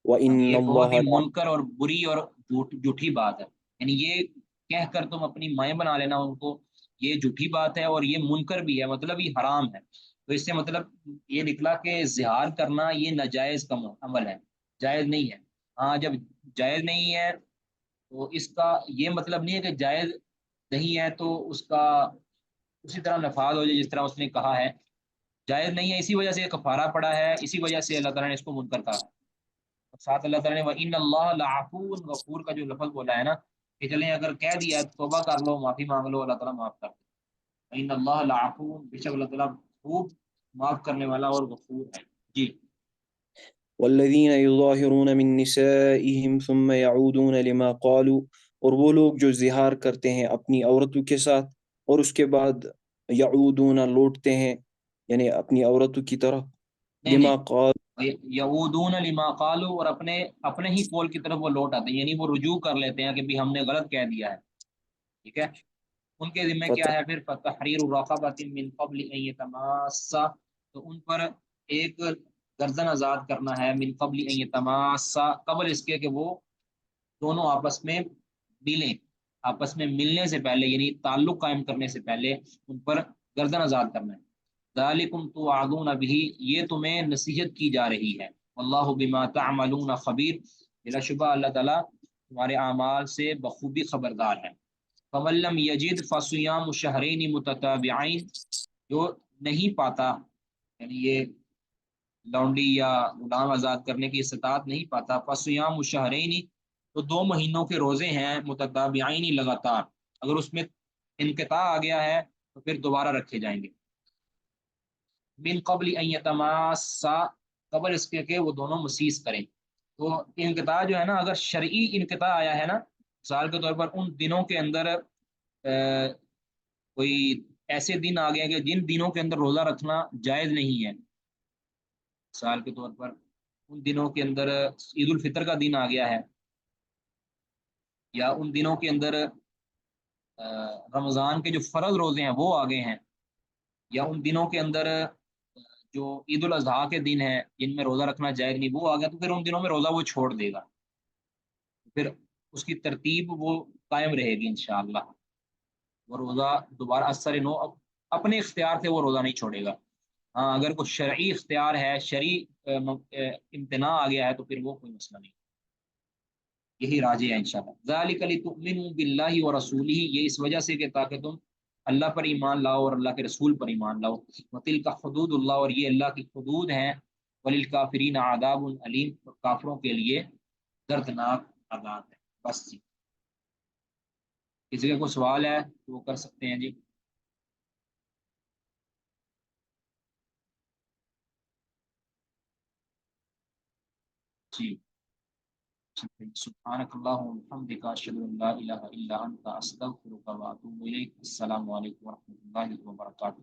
وَإِنَّ یہ بہت ہی اللَّهَ منکر اور بری اور جھوٹی بات ہے. یعنی یہ کہہ کر تم اپنی مائیں بنا لینا ان کو، یہ جھوٹی بات ہے اور یہ منکر بھی ہے، مطلب یہ حرام ہے. تو اس سے مطلب یہ نکلا کہ زہار کرنا یہ ناجائز عمل ہے، جائز نہیں ہے. ہاں جب جائز نہیں ہے تو اس کا یہ مطلب نہیں ہے کہ جائز نہیں ہے تو اس کا اسی طرح نفاذ ہو جائے جس طرح اس نے کہا ہے. جائز نہیں ہے، اسی وجہ سے کفارہ پڑا ہے، اسی وجہ سے اللہ تعالیٰ نے اس کو منکر کہا ہے. ساتھ اللہ تعالیٰ نے وَإِنَّ اللَّهَ لَعَفُوٌّ غفور کا جو لفظ بولا ہے نا، کہ چلیں اگر کہہ دیا ہے توبہ کر لو، معافی مانگ لو، اللہ تعالیٰ معاف کر دے. وَإِنَّ اللَّهَ لَعَفُوٌّ، بے شک اللہ تعالیٰ خوب معاف کرنے والا اور غفور ہے. جی. والذین یظاہرون من نسائہم ثم یعودون لما قالوا، اور وہ لوگ جو زہار کرتے ہیں اپنی عورتوں کے ساتھ اور اس کے بعد یعودون لوٹتے ہیں، یعنی اپنی عورتوں کی طرف، نہیں لما نہیں، قال، یعودون لما قالوا، اور اپنے ہی قول کی طرف وہ لوٹ آتے ہیں، یعنی وہ رجوع کر لیتے ہیں کہ بھی ہم نے غلط کہہ دیا ہے. ٹھیک ہے. ان کے ذمہ کیا ہے پھر؟ تحریر رقبۃ من قبل ان یتماسا، تو ان پر ایک گردن آزاد کرنا ہے، من قبل ان یتماسا، قبل اس کے کہ وہ دونوں آپس میں ملیں، آپس میں ملنے سے پہلے یعنی تعلق قائم کرنے سے پہلے ان پر گردن آزاد کرنا ہے. ذالکم توعدون بہ، یہ تمہیں نصیحت کی جا رہی ہے. واللہ بما تعملون خبیر، بلا شبہ اللہ تعالیٰ تمہارے اعمال سے بخوبی خبردار ہے. فمن لم یجد فصیام شہرین متتابعین، جو نہیں پاتا، یعنی یہ لونڈی یا غلام آزاد کرنے کی استطاعت نہیں پاتا، فصیام شہرین، تو 2 مہینوں کے روزے ہیں، متتابعین لگاتار. اگر اس میں انقطاع آ گیا ہے تو پھر دوبارہ رکھے جائیں گے. من قبل ان یتماسا، قبل اس کے کہ وہ دونوں مسیس کریں. تو انقطاع جو ہے نا، اگر شرعی انقطاع آیا ہے نا، مثال کے طور پر ان دنوں کے اندر کوئی ایسے دن آ گئے کہ جن دنوں کے اندر روزہ رکھنا جائز نہیں ہے. مثال کے طور پر ان دنوں کے اندر عید الفطر کا دن آ گیا ہے، یا ان دنوں کے اندر رمضان کے جو فرض روزے ہیں وہ آ گئے ہیں، یا ان دنوں کے اندر جو عید الاضحیٰ کے دن ہیں جن میں روزہ رکھنا جائز نہیں وہ آ گیا، تو پھر ان دنوں میں روزہ وہ چھوڑ دے گا. پھر اس کی ترتیب وہ قائم رہے گی انشاءاللہ. وہ روزہ دوبارہ اثر نو اپنے اختیار سے وہ روزہ نہیں چھوڑے گا. ہاں اگر کوئی شرعی اختیار ہے، شرعی امتناع آ گیا ہے تو پھر وہ کوئی مسئلہ نہیں. یہی راجع ہے انشاءاللہ. ذالک لتؤمنوا باللہ ورسولہ، یہ اس وجہ سے کہ تاکہ تم اللہ پر ایمان لاؤ اور اللہ کے رسول پر ایمان لاؤ. وتلک حدود اللہ، اور یہ اللہ کی حدود ہیں. وللکافرین عذاب علیم، کافروں کے لیے دردناک عذاب ہے. بس جی. کسی کا کوئی سوال ہے تو وہ کر سکتے ہیں. جی. جی. سبحانک اللہم وبحمدک، اشہد ان لا الہ الا انت، استغفرک واتوب الیک. السلام علیکم ورحمۃ اللہ وبرکاتہ.